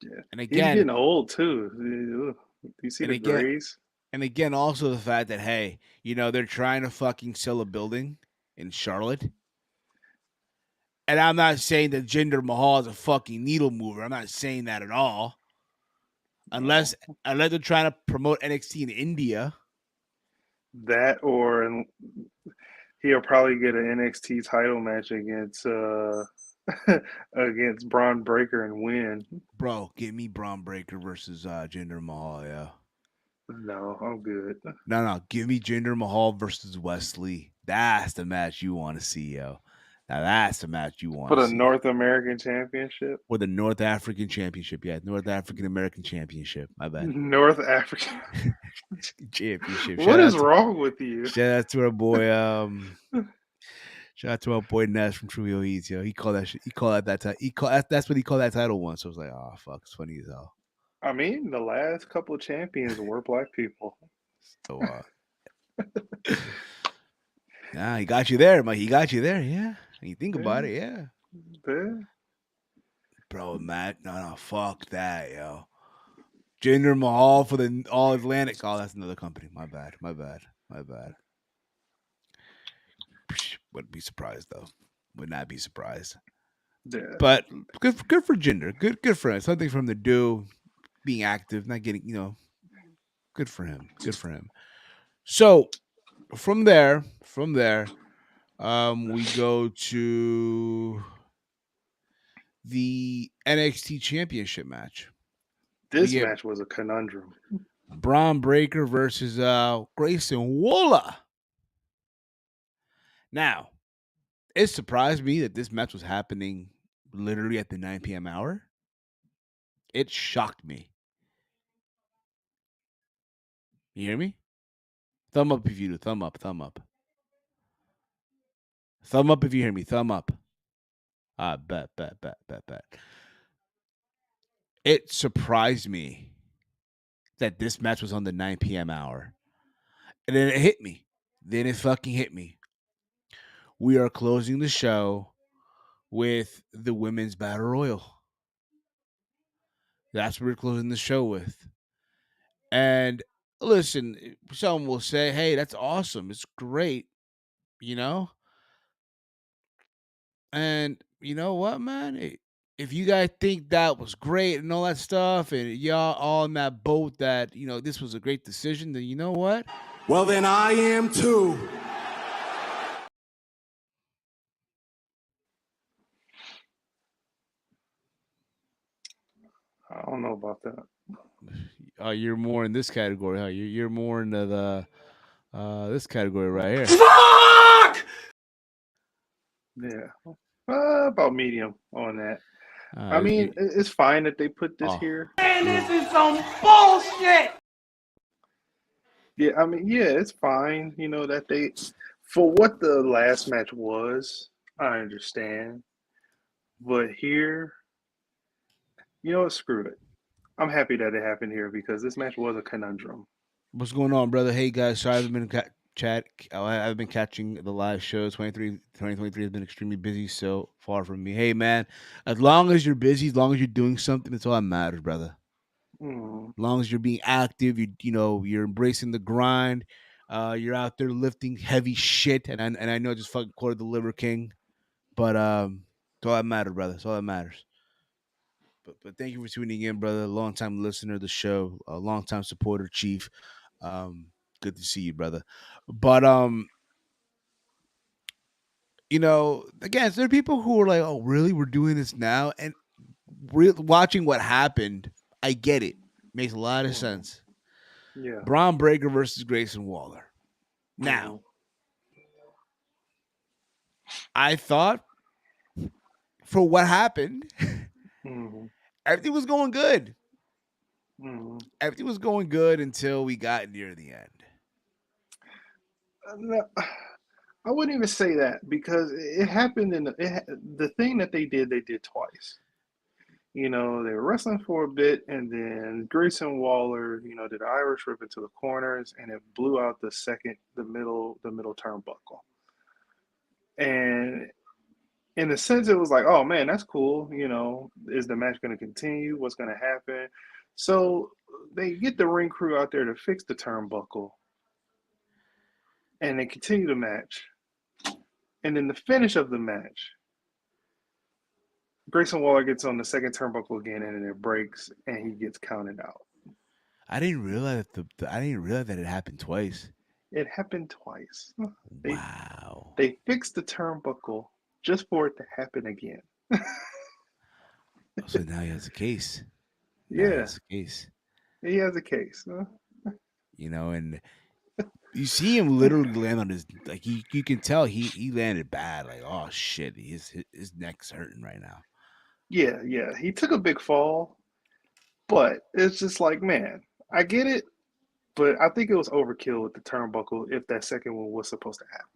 Yeah. And He's again, getting old too. You see the grays? And again, also the fact that, hey, they're trying to fucking sell a building in Charlotte. And I'm not saying that Jinder Mahal is a fucking needle mover. I'm not saying that at all. Unless they're trying to promote NXT in India. That or he'll probably get an NXT title match against against Braun Breaker and win. Bro, give me Braun Breaker versus Jinder Mahal, yeah. No, I'm good. No, give me Jinder Mahal versus Wesley. That's the match you want to see, yo. Now that's the match you want For to the see. North American Championship? Or the North African Championship, yeah. North African American Championship. My bad. North African Championship. What is wrong with you? Shout out to our boy, shout out to our boy Ness from Trujillo Eats, yo. He called that shit. He called that that's what he called that title once. So I was like, oh fuck, it's funny as hell. I mean, the last couple of champions were black people. So nah, he got you there, Mike. He got you there, yeah. When you think about it, yeah. bro, Matt. No, fuck that, yo. Jinder Mahal for the All Atlantic. Oh, that's another company. My bad. Wouldn't be surprised though. Would not be surprised. Yeah. But good for Jinder. Good for him. Something for him to do. Being active, not getting, good for him. So from there, we go to the NXT Championship match. This match was a conundrum. Braun Breaker versus Grayson Waller. Now, it surprised me that this match was happening literally at the 9 p.m. hour. It shocked me. You hear me? Thumb up if you do. Thumb up. Thumb up if you hear me. Thumb up. Bet. It surprised me that this match was on the 9 p.m. hour. And then it hit me. We are closing the show with the Women's Battle Royal. That's what we're closing the show with. And listen, someone will say, hey, that's awesome. It's great, And you know what, man? If you guys think that was great and all that stuff, and y'all all in that boat that, this was a great decision, then you know what? Well, then I am too. I don't know about that. You're more in this category, huh? You're more into the this category right here. Fuck! Yeah. About medium on that. I mean, it's fine that they put this here. Man, this is some bullshit. Yeah, I mean, yeah, it's fine. That they, for what the last match was, I understand. But here, screw it. I'm happy that it happened here because this match was a conundrum. What's going on, brother? Hey, guys. Sorry I haven't been I've been catching the live shows. 2023 has been extremely busy so far from me. Hey, man, as long as you're busy, as long as you're doing something, that's all that matters, brother. Mm. As long as you're being active, you're embracing the grind. You're out there lifting heavy shit, and I know I just fucking quoted the Liver King, but it's all that matters, brother. It's all that matters. But thank you for tuning in, brother. Long time listener of the show, a long time supporter, Chief. Good to see you, brother. But again, there are people who are like, "Oh, really? We're doing this now?" And watching what happened, I get it. Makes a lot of sense. Yeah. Braun Breaker versus Grayson Waller. Now, I thought for what happened, everything was going good. Everything was going good until we got near the end. No, I wouldn't even say that because it happened in the thing that they did twice. They were wrestling for a bit, and then Grayson Waller, did Irish rip into the corners, and it blew out the middle turnbuckle. And in a sense, it was like, oh man, that's cool. Is the match going to continue? What's going to happen? So they get the ring crew out there to fix the turnbuckle, and they continue the match. And then the finish of the match, Grayson Waller gets on the second turnbuckle again, and it breaks, and he gets counted out. I didn't realize that it happened twice. It happened twice. Wow. They fixed the turnbuckle just for it to happen again. So now he has a case. Yeah. He has a case. He has a case. Huh? And you see him literally land on his, like, you can tell he landed bad. Like, oh shit, his neck's hurting right now. Yeah. He took a big fall, but it's just like, man, I get it, but I think it was overkill with the turnbuckle if that second one was supposed to happen.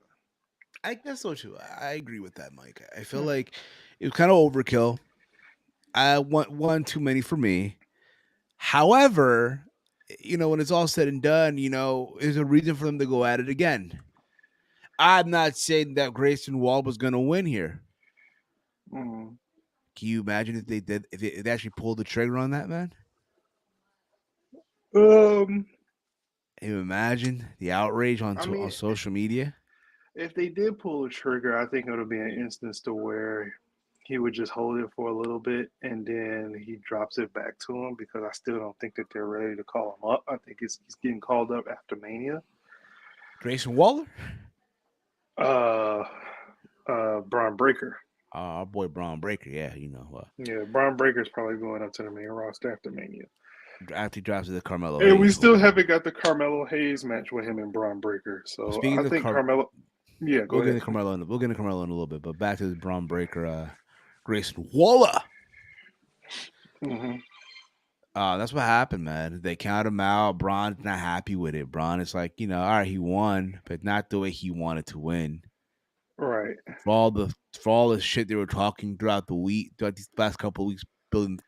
I guess so too. I agree with that, Mike. I feel like it was kind of overkill. I want one too many for me. However, when it's all said and done, there's a reason for them to go at it again. I'm not saying that Grayson Waller was going to win here. Can you imagine if they actually pulled the trigger on that, man? Um, Can you imagine the outrage on I mean, social media? if they did pull the trigger, I think it would be an instance to where he would just hold it for a little bit and then he drops it back to him because I still don't think that they're ready to call him up. I think he's getting called up after Mania. Grayson Waller? Uh, Braun Breaker. Our boy Braun Breaker, yeah, you know. Yeah, Braun Breaker's probably going up to the main roster after Mania. After he drops the Carmelo And we Hayes. still haven't got the Carmelo Hayes match with him and Braun Breaker. So Speaking I of think Carmelo. Yeah, go we'll get ahead. into Carmelo in a little bit, but back to the Braun Breaker, Grayson Waller. Mm-hmm. That's what happened, man. They count him out. Braun's not happy with it. Braun is like, all right, he won, but not the way he wanted to win. Right. For all the shit they were talking throughout these last couple of weeks, building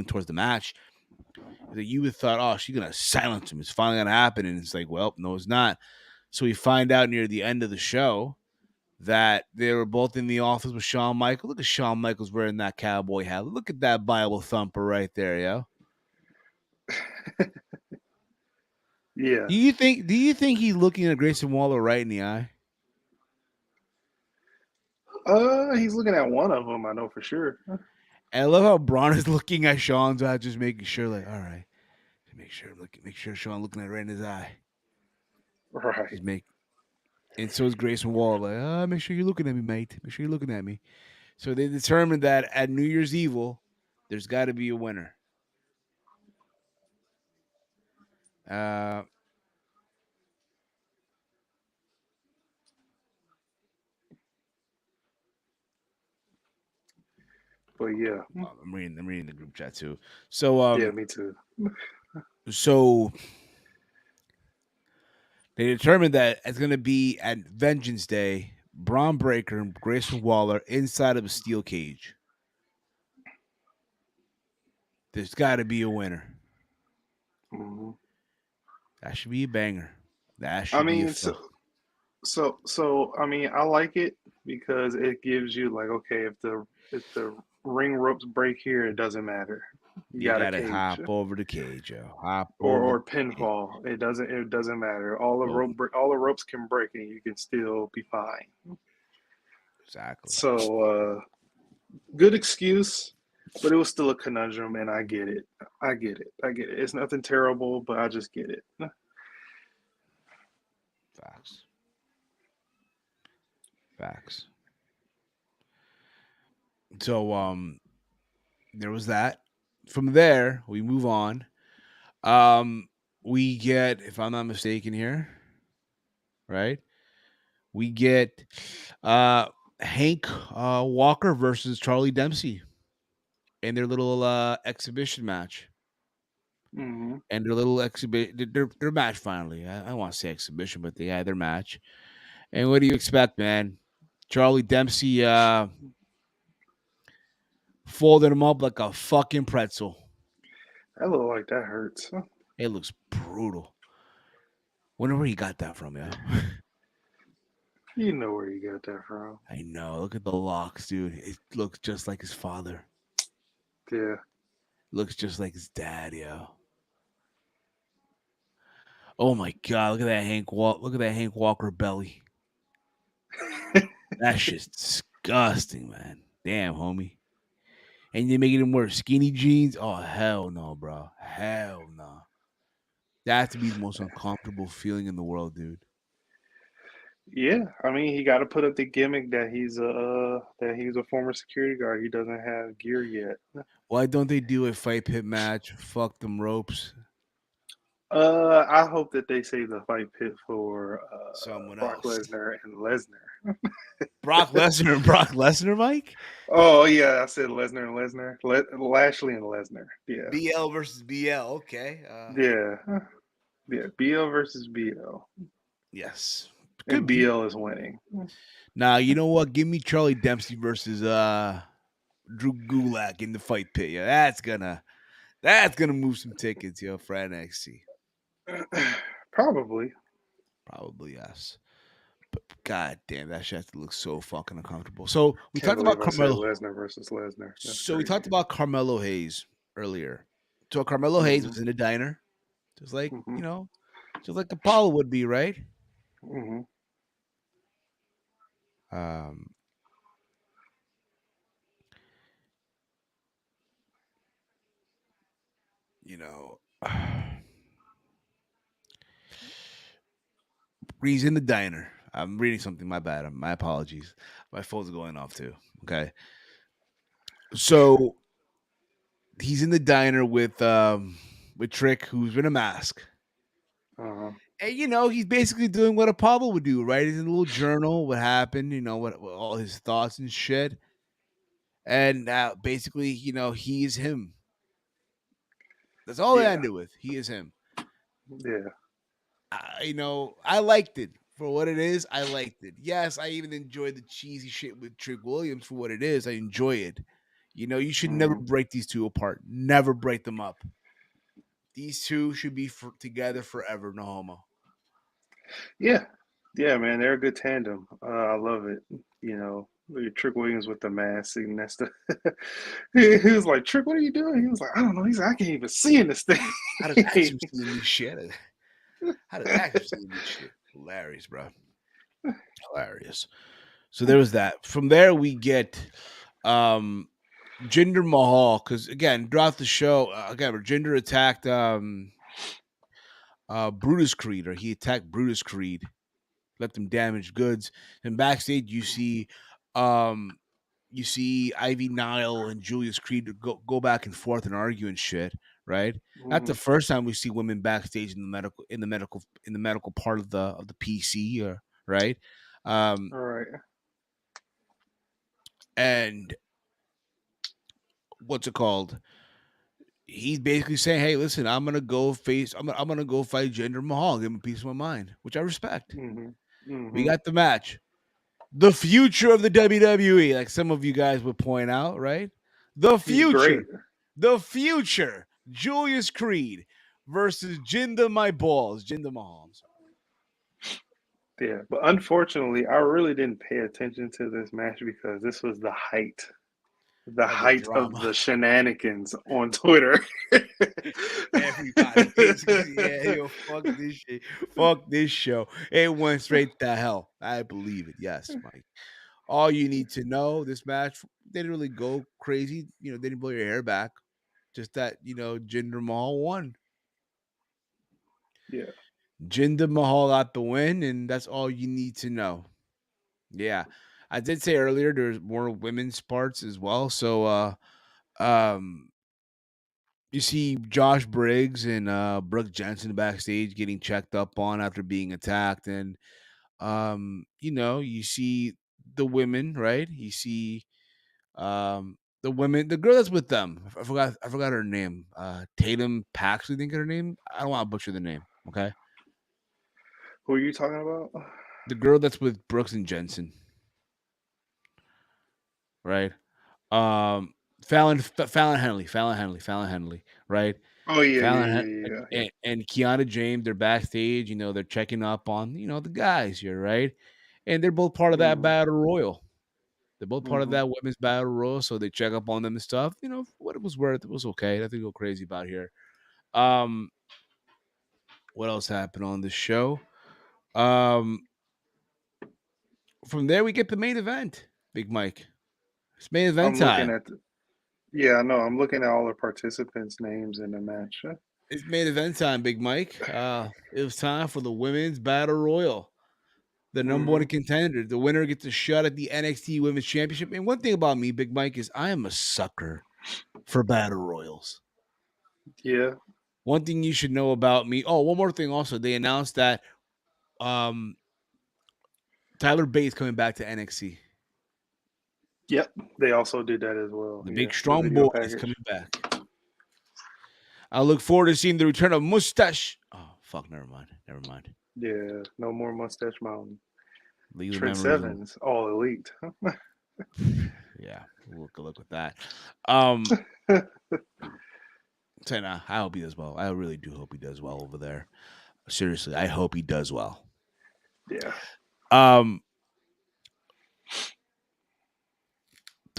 towards the match, that you would thought, oh, she's gonna silence him. It's finally gonna happen, and it's like, well, no, it's not. So we find out near the end of the show that they were both in the office with Shawn Michaels. Look at Shawn Michaels wearing that cowboy hat. Look at that Bible thumper right there, yo. Yeah. Do you think he's looking at Grayson Waller right in the eye? He's looking at one of them. I know for sure. And I love how Braun is looking at Shawn's eye, just making sure, like, all right, make sure Shawn looking at right in his eye. Right. And so is Grayson Waller, like, make sure you're looking at me, mate. Make sure you're looking at me. So they determined that at New Year's Evil, there's got to be a winner. But yeah. I'm reading the group chat too. So Yeah, me too. So they determined that it's going to be at Vengeance Day, Braun Breaker and Grayson Waller inside of a steel cage. There's got to be a winner. Mm-hmm. That should be a banger. That should I be mean, so I mean, I like it because it gives you like, okay, if the ring ropes break here, it doesn't matter. You got a gotta cage. hop over the cage, yo. Or pinfall. It doesn't matter. All the ropes can break and you can still be fine. Exactly. So good excuse, but it was still a conundrum, and I get it. It's nothing terrible, but I just get it. Facts. So there was that. From there, we move on. We get, if I'm not mistaken here, right? We get Hank Walker versus Charlie Dempsey in their little exhibition match. Mm-hmm. And their little their match finally. I don't want to say exhibition, but they had their match. And what do you expect, man? Charlie Dempsey folded him up like a fucking pretzel. That look like that hurts. It looks brutal. Wonder where he got that from, yo. You know where you got that from. I know. Look at the locks, dude. It looks just like his father. Yeah. Looks just like his dad, yo. Oh my god! Look at that Hank Walker belly. That shit's disgusting, man. Damn, homie. And you're making him wear skinny jeans? Oh hell no, bro. Hell no. That has to be the most uncomfortable feeling in the world, dude. Yeah, I mean, he got to put up the gimmick that he's a former security guard. He doesn't have gear yet. Why don't they do a fight pit match? Fuck them ropes. I hope that they save the fight pit for Someone Brock else. Lesnar and Lesnar. Brock Lesnar, Mike? Oh yeah, I said Lesnar and Lesnar. Lashley and Lesnar. Yeah. BL versus BL. Okay. Yeah. BL versus BL. Yes. And BL is winning. Now, you know what? Give me Charlie Dempsey versus Drew Gulak in the fight pit. Yeah, that's gonna move some tickets, yo, for NXT. Probably, yes. But god damn, that shit looks so fucking uncomfortable. So we Can't talked about believe I said Carmelo. Lesnar versus Lesnar. That's So we crazy. talked about Carmelo Hayes earlier. So Carmelo Hayes was in a diner, just like just like Apollo would be, right? Um, you know, he's in the diner. I'm reading something. My bad. My apologies. My phone's going off too. Okay. So he's in the diner with Trick, who's in a mask. And he's basically doing what Apollo would do, right? He's in a little journal, what happened, what all his thoughts and shit. And basically, he is him. That's all they ended with. He is him. Yeah. I liked it for what it is. I liked it. Yes, I even enjoyed the cheesy shit with Trick Williams for what it is. I enjoy it. You should never break these two apart. Never break them up. These two should be together forever. No homo. Yeah. Yeah, man, they're a good tandem. I love it. Trick Williams with the mask sitting next to he was like, Trick, what are you doing? He was like, I don't know. He's like, I can't even see in this thing. How does Action see in this shit? How does Action see in this shit? Hilarious, bro. Hilarious. So there was that. From there, we get Jinder Mahal, because again, throughout the show, Jinder attacked Brutus Creed, or he attacked Brutus Creed, let them damage goods. And backstage, you see Ivy Nile and Julius Creed go back and forth and argue and shit, right? Not the first time we see women backstage in the medical part of the PC, right? All right. And what's it called? He's basically saying, "Hey, listen, I'm gonna go fight Jinder Mahal, give him a piece of my mind," which I respect. We got the match, the future of the WWE, like some of you guys would point out, right? The future, Julius Creed versus Jinder Mahal. I'm sorry. Yeah, but unfortunately, I really didn't pay attention to this match because this was the height of the shenanigans on Twitter. Everybody basically, fuck this shit. Fuck this show. It went straight to hell. I believe it. Yes, Mike. All you need to know, this match didn't really go crazy. They didn't blow your hair back. Just that, Jinder Mahal won. Yeah. Jinder Mahal got the win, and that's all you need to know. Yeah. I did say earlier there's more women's parts as well. So you see Josh Briggs and Brooke Jensen backstage getting checked up on after being attacked, and you see the women, right? You see the women, the girl that's with them. I forgot her name. Tatum Paxley, I think her name. I don't want to butcher the name. Okay. Who are you talking about? The girl that's with Brooks and Jensen. Right. Fallon Henley, right? Oh yeah. And Kiana James, they're backstage, they're checking up on, the guys here, right? And they're both part of that battle royal. They're both part of that women's battle royal, so they check up on them and stuff. What it was worth, it was okay. Nothing to go crazy about here. What else happened on the show? From there we get the main event, Big Mike. It's main event time. I'm looking at all the participants' names in the match. It's main event time, Big Mike. It was time for the women's battle royal. The number one contender. The winner gets a shot at the NXT Women's Championship. And one thing about me, Big Mike, is I am a sucker for battle royals. Yeah. One thing you should know about me. Oh, one more thing also. They announced that Tyler Bate's coming back to NXT. Yep. They also did that as well. The big strong boy is coming back. I look forward to seeing the return of Mustache. Oh, fuck. Never mind. Yeah. No more Mustache Mountain. Leave Trent Sevens, all elite. Yeah, we'll look with that. So I hope he does well. I really do hope he does well over there. Seriously, I hope he does well. Yeah. I'm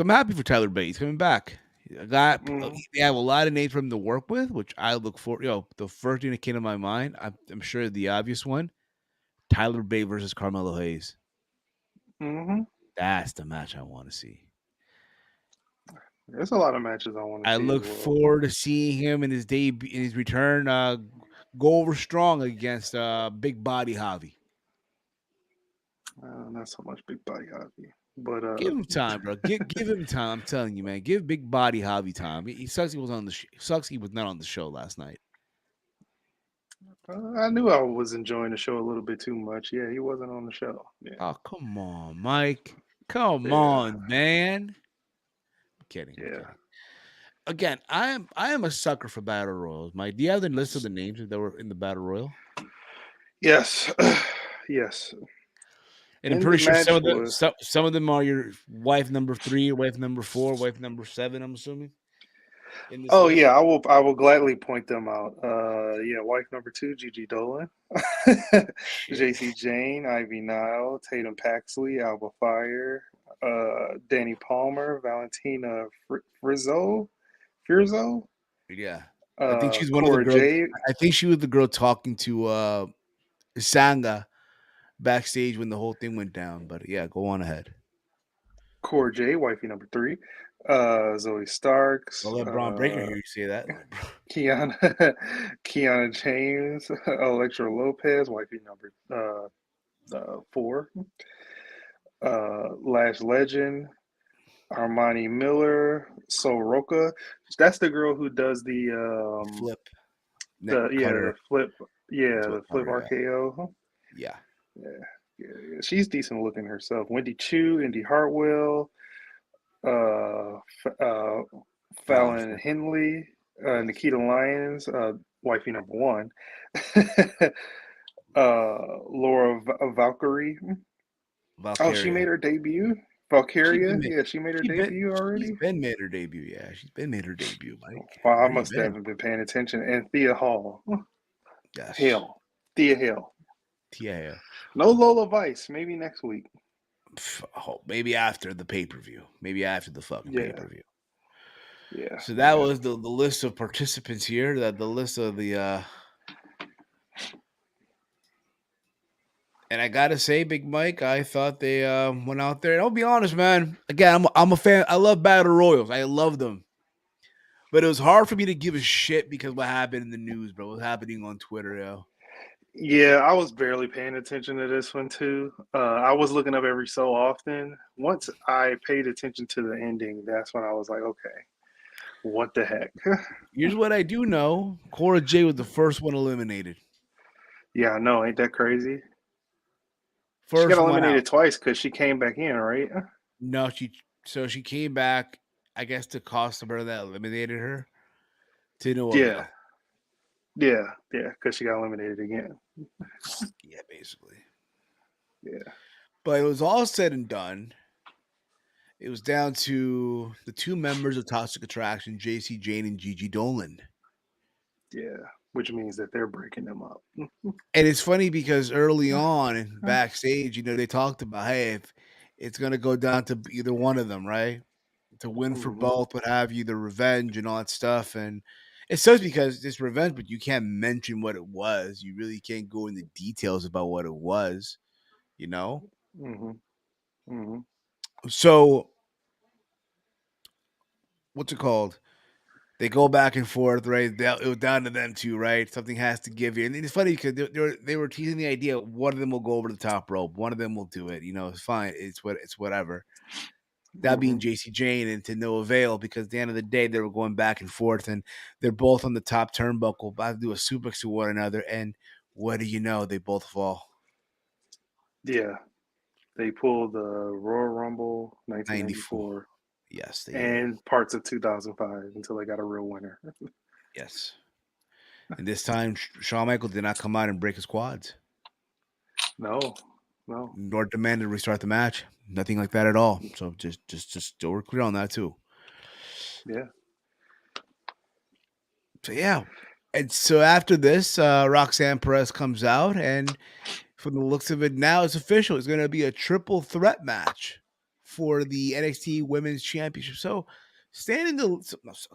happy for Tyler Bate. He's coming back. They have a lot of names for him to work with, which I look for. The first thing that came to my mind, I'm sure the obvious one, Tyler Bate versus Carmelo Hayes. That's the match I want to see. There's a lot of matches I want to see. I look forward to seeing him in his debut, in his return, go over strong against Big Body Javi. Not so much Big Body Javi, but give him time, bro. Give him time. I'm telling you, man. Give Big Body Javi time. He sucks. He was on the sucks. He was not on the show last night. I knew I was enjoying the show a little bit too much. Yeah, he wasn't on the show. Yeah. Oh, come on, Mike. Come on, man. I'm kidding. Yeah. I'm kidding. Again, I am a sucker for battle royals. Mike, do you have the list of the names that were in the battle royal? Yes. Yes. And I'm pretty sure some of them are your wife number 3, wife number 4, wife number 7. I'm assuming. Oh list. Yeah, I will gladly point them out. Wife number 2, Gigi Dolan, JC Jane, Ivy Nile, Tatum Paxley, Alba Fire, Danny Palmer, Valentina Frizzo. Yeah, I think she's one of the girls. I think she was the girl talking to Sanga backstage when the whole thing went down. But yeah, go on ahead. Cora J, wifey number 3. Zoe Starks. I'll let Braun Breaker hear you say that. Kiana James, Electra Lopez, wifey number 4. Lash Legend, Armani Miller, Soroka. That's the girl who does the flip. The flip RKO. Yeah. She's decent looking herself. Wendy Chu, Indy Hartwell, Fallon Henley, Nikita Lyons, wifey number 1. Laura Valkyrie. Oh, she made her debut. Valkyria, she made her debut already. She's been made her debut. Yeah, she's been made her debut, Mike. Wow, I must haven't been paying attention. And Thea Hall. Yes. Thea Hale. Yeah. No Lola Vice. Maybe next week. Maybe after the pay-per-view. Maybe after the fucking pay-per-view. Yeah. So that was the list of participants here. The list of the and I gotta say, Big Mike, I thought they went out there. And I'll be honest, man. Again, I'm a fan. I love battle royals. I love them. But it was hard for me to give a shit because what happened in the news, bro. What's happening on Twitter, yo. Yeah, I was barely paying attention to this one too. I was looking up every so often. Once I paid attention to the ending, that's when I was like, okay, what the heck? Here's what I do know. Cora J was the first one eliminated. Yeah, I know. Ain't that crazy? She got eliminated twice because she came back in, right? No, she came back, I guess, to cost the brother that eliminated her. To no avail. Yeah, because she got eliminated again. Yeah, basically. Yeah. But it was all said and done. It was down to the 2 members of Toxic Attraction, JC Jane and Gigi Dolan. Yeah, which means that they're breaking them up. And it's funny because early on backstage, they talked about, hey, if it's going to go down to either one of them, right? To win for both, what have you, the revenge and all that stuff. And it sucks because it's revenge, but you can't mention what it was. You really can't go into details about what it was, So, what's it called? They go back and forth, right? It was down to them 2, right? Something has to give you. And it's funny because they were teasing the idea one of them will go over the top rope. One of them will do it. It's fine. It's whatever. That being JC Jane, and to no avail because at the end of the day, they were going back and forth and they're both on the top turnbuckle, about to do a suplex to one another. And what do you know? They both fall. Yeah. They pulled the Royal Rumble 1994. Yes. And parts of 2005 until they got a real winner. Yes. And this time, Shawn Michaels did not come out and break his quads. No. Nor demand to restart the match. Nothing like that at all. So just so we're clear on that too. Yeah. So yeah. And so after this, Roxanne Perez comes out and from the looks of it now, it's official. It's going to be a triple threat match for the NXT Women's Championship. So, I'll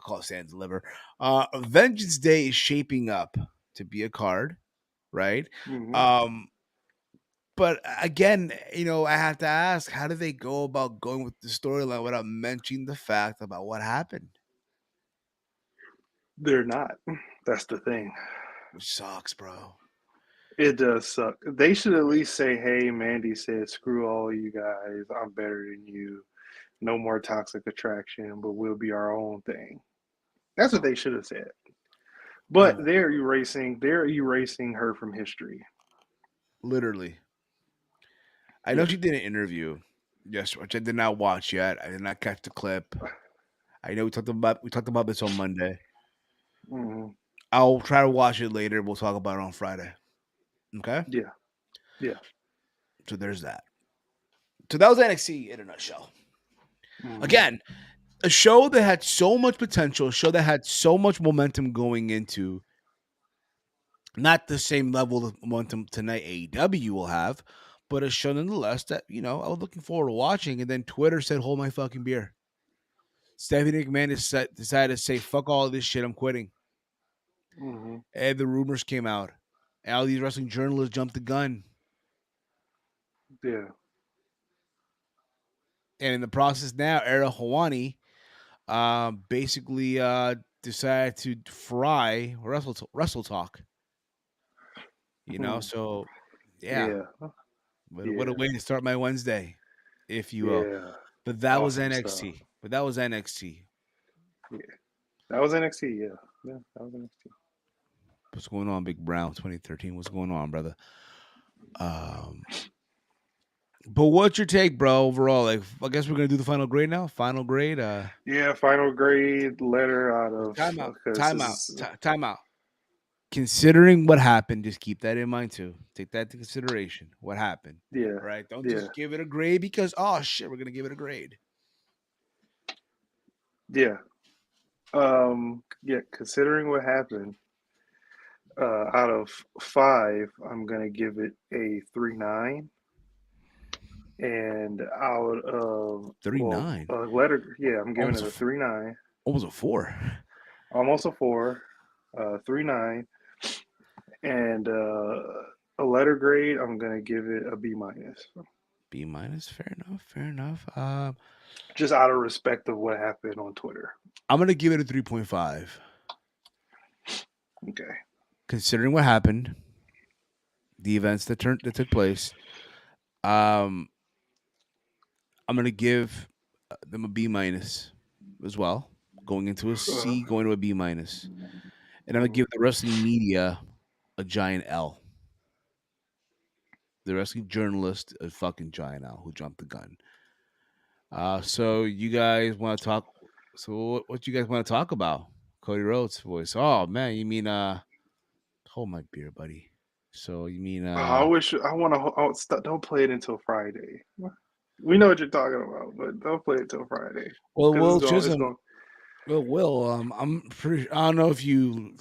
call it stand and deliver. Vengeance Day is shaping up to be a card, right? Mm-hmm. But again, I have to ask, how do they go about going with the storyline without mentioning the fact about what happened? They're not. That's the thing. Which sucks, bro. It does suck. They should at least say, hey, Mandy said, screw all you guys. I'm better than you. No more toxic attraction, but we'll be our own thing. That's what they should have said. But they're erasing her from history. Literally. I know she did an interview yesterday, which I did not watch yet. I did not catch the clip. I know we talked about this on Monday. Mm-hmm. I'll try to watch it later. We'll talk about it on Friday. Okay? Yeah. So there's that. So that was NXT in a nutshell. Mm-hmm. Again, a show that had so much potential, a show that had so much momentum going into, not the same level of momentum tonight AEW will have, but a show nonetheless that, I was looking forward to watching. And then Twitter said, hold my fucking beer. Stephanie McMahon decided to say, fuck all of this shit, I'm quitting. Mm-hmm. And the rumors came out. And all these wrestling journalists jumped the gun. Yeah. And in the process now, Era Hawani basically decided to fry Wrestle Talk. So yeah. What a way to start my Wednesday, if you will. Yeah. But that was Awesome NXT. stuff. But that was NXT. Yeah. That was NXT, yeah. Yeah, that was NXT. What's going on, Big Brown 2013? What's going on, brother? But what's your take, bro, overall? Like, I guess we're gonna do the final grade now. Final grade. Yeah, final grade letter out of Time out. Considering what happened, just keep that in mind too. Take that into consideration. What happened? Yeah. All right. Don't just give it a grade because shit, we're gonna give it a grade. Yeah. Considering what happened, out of 5, I'm gonna give it a 3.9. And out of 3.9, letter, I'm giving it a 3.9. Almost a 4. Almost a 4. 3.9. And a letter grade, I'm gonna give it a B-. B-, fair enough. Just out of respect of what happened on Twitter. I'm gonna give it a 3.5. Okay. Considering what happened, the events that took place, I'm gonna give them a B- as well, going into a C, going to a B-, and I'm gonna give the wrestling media a giant L. The wrestling journalist a fucking giant L who jumped the gun. So you guys want to talk? So what you guys want to talk about? Cody Rhodes' voice. Oh man, you mean hold my beer, buddy. So you mean I want to don't play it until Friday. We know what you're talking about, but don't play it until Friday. Well, I'm pretty. I don't know if you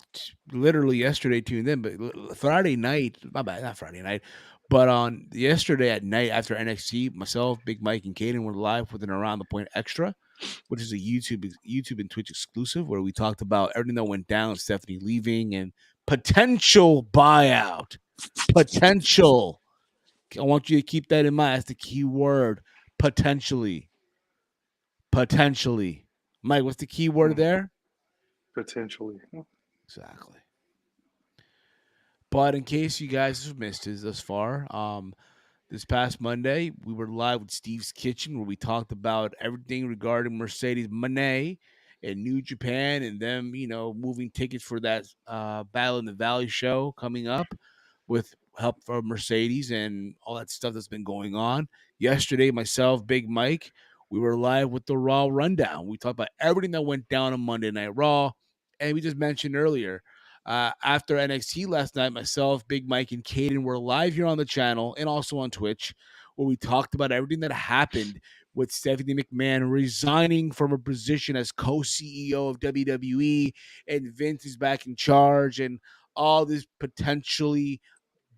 literally yesterday tuned in, but Friday night, my bad, not Friday night, but on yesterday at night after NXT, myself, Big Mike, and Caden were live with an Around the Point Extra, which is a YouTube and Twitch exclusive, where we talked about everything that went down, Stephanie leaving, and potential buyout. Potential. I want you to keep that in mind. That's the key word. Potentially. Mike, what's the key word there? Potentially. Exactly. But in case you guys have missed it thus far, this past Monday, we were live with Steve's Kitchen, where we talked about everything regarding Mercedes Moné and New Japan and them, moving tickets for that Battle in the Valley show coming up with help from Mercedes and all that stuff that's been going on. Yesterday, myself, Big Mike, we were live with the Raw Rundown. We talked about everything that went down on Monday Night Raw. And we just mentioned earlier, after NXT last night, myself, Big Mike, and Caden were live here on the channel and also on Twitch, where we talked about everything that happened with Stephanie McMahon resigning from her position as co-CEO of WWE, and Vince is back in charge, and all this potentially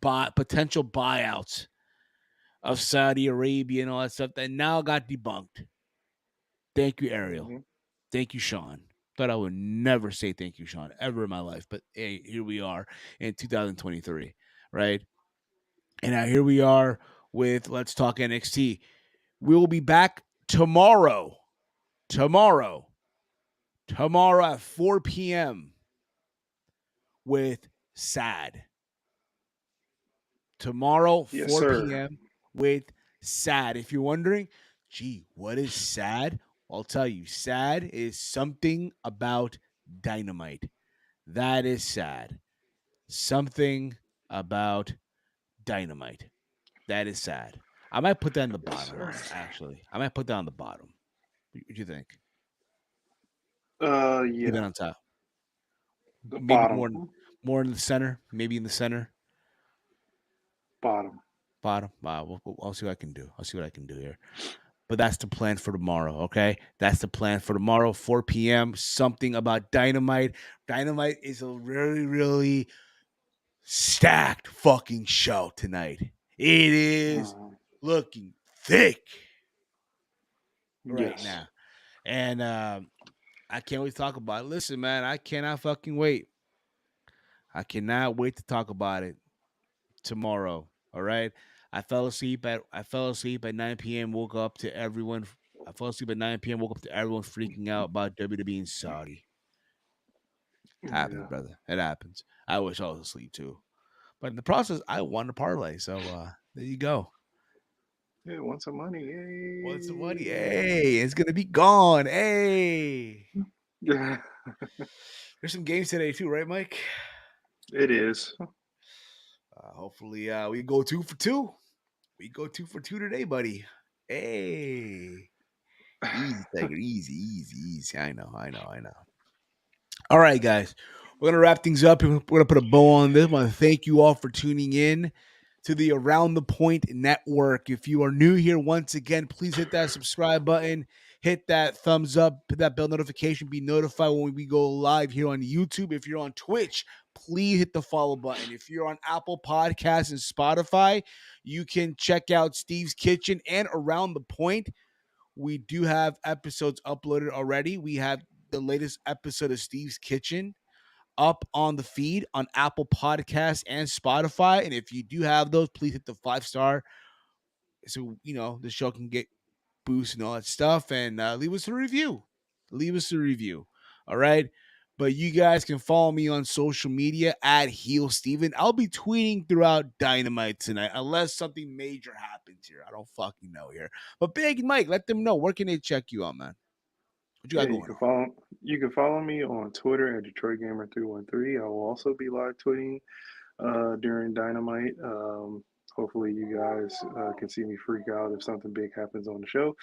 potential buyouts of Saudi Arabia and all that stuff that now got debunked. Thank you, Ariel. Mm-hmm. Thank you, Sean. Thought I would never say thank you, Sean, ever in my life. But hey, here we are in 2023, right? And now here we are with Let's Talk NXT. We will be back tomorrow at 4 p.m. with SAD. Tomorrow, Yes, 4 sir. p.m. with SAD. If you're wondering, gee, what is SAD? I'll tell you, SAD is something about Dynamite. That is sad. Something about Dynamite. That is sad. I might put that in the bottom, actually. I might put that on the bottom. What do you think? Leave it Yeah. on top. The Maybe bottom. more in the center. Maybe in the center. Bottom. Wow. I'll see what I can do. I'll see what I can do here. But that's the plan for tomorrow, okay? That's the plan for tomorrow, 4 p.m. Something about Dynamite. Dynamite is a really, really stacked fucking show tonight. It is looking thick right now. And I can't wait to talk about it. Listen, man, I cannot fucking wait. I cannot wait to talk about it tomorrow. All right. I fell asleep at 9 p.m. Woke up to everyone. I fell asleep at 9 p.m. Woke up to everyone freaking out about WWE in Saudi. Happens, brother. It happens. I wish I was asleep too. But in the process, I won the parlay. So there you go. Yeah, want some money. Hey. Want some money. Hey, it's gonna be gone. Hey. Yeah. There's some games today too, right, Mike? It is. Hopefully we go 2 for 2. We go 2 for 2 today, buddy. Hey. Easy, Tiger. Easy. I know. All right, guys. We're going to wrap things up. We're going to put a bow on this. I want to thank you all for tuning in to the Around the Point Network. If you are new here, once again, please hit that subscribe button. Hit that thumbs up, hit that bell notification, be notified when we go live here on YouTube. If you're on Twitch, please hit the follow button. If you're on Apple Podcasts and Spotify, you can check out Steve's Kitchen and Around the Point. We do have episodes uploaded already. We have the latest episode of Steve's Kitchen up on the feed on Apple Podcasts and Spotify. And if you do have those, please hit the 5-star so, the show can get boost and all that stuff. And leave us a review. All right. But you guys can follow me on social media at Heel Steven. I'll be tweeting throughout Dynamite tonight, unless something major happens here. I don't fucking know here. But Big Mike, let them know. Where can they check you on, man? What you got going on? You can follow me on Twitter at DetroitGamer313. I will also be live tweeting during Dynamite. Hopefully you guys can see me freak out if something big happens on the show.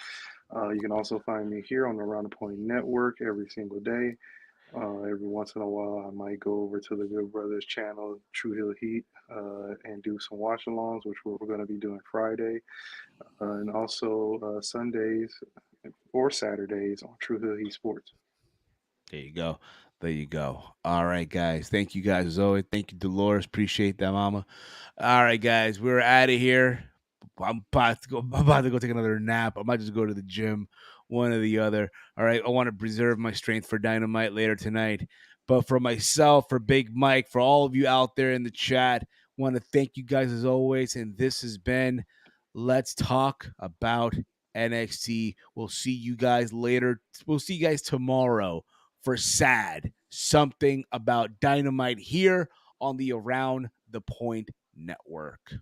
You can also find me here on the Around the Point Network every single day. Every once in a while, I might go over to the Good Brothers channel, True Hill Heat, and do some watch-alongs, which we're going to be doing Friday, and also Sundays or Saturdays on True Hill Heat Sports. There you go. All right, guys. Thank you guys as always. Thank you, Dolores. Appreciate that, mama. All right, guys. We're out of here. I'm about to go take another nap. I might just go to the gym, one or the other. All right. I want to preserve my strength for Dynamite later tonight. But for myself, for Big Mike, for all of you out there in the chat, I want to thank you guys as always. And this has been Let's Talk About NXT. We'll see you guys later. We'll see you guys tomorrow for SAD, something about Dynamite here on the Around the Point Network.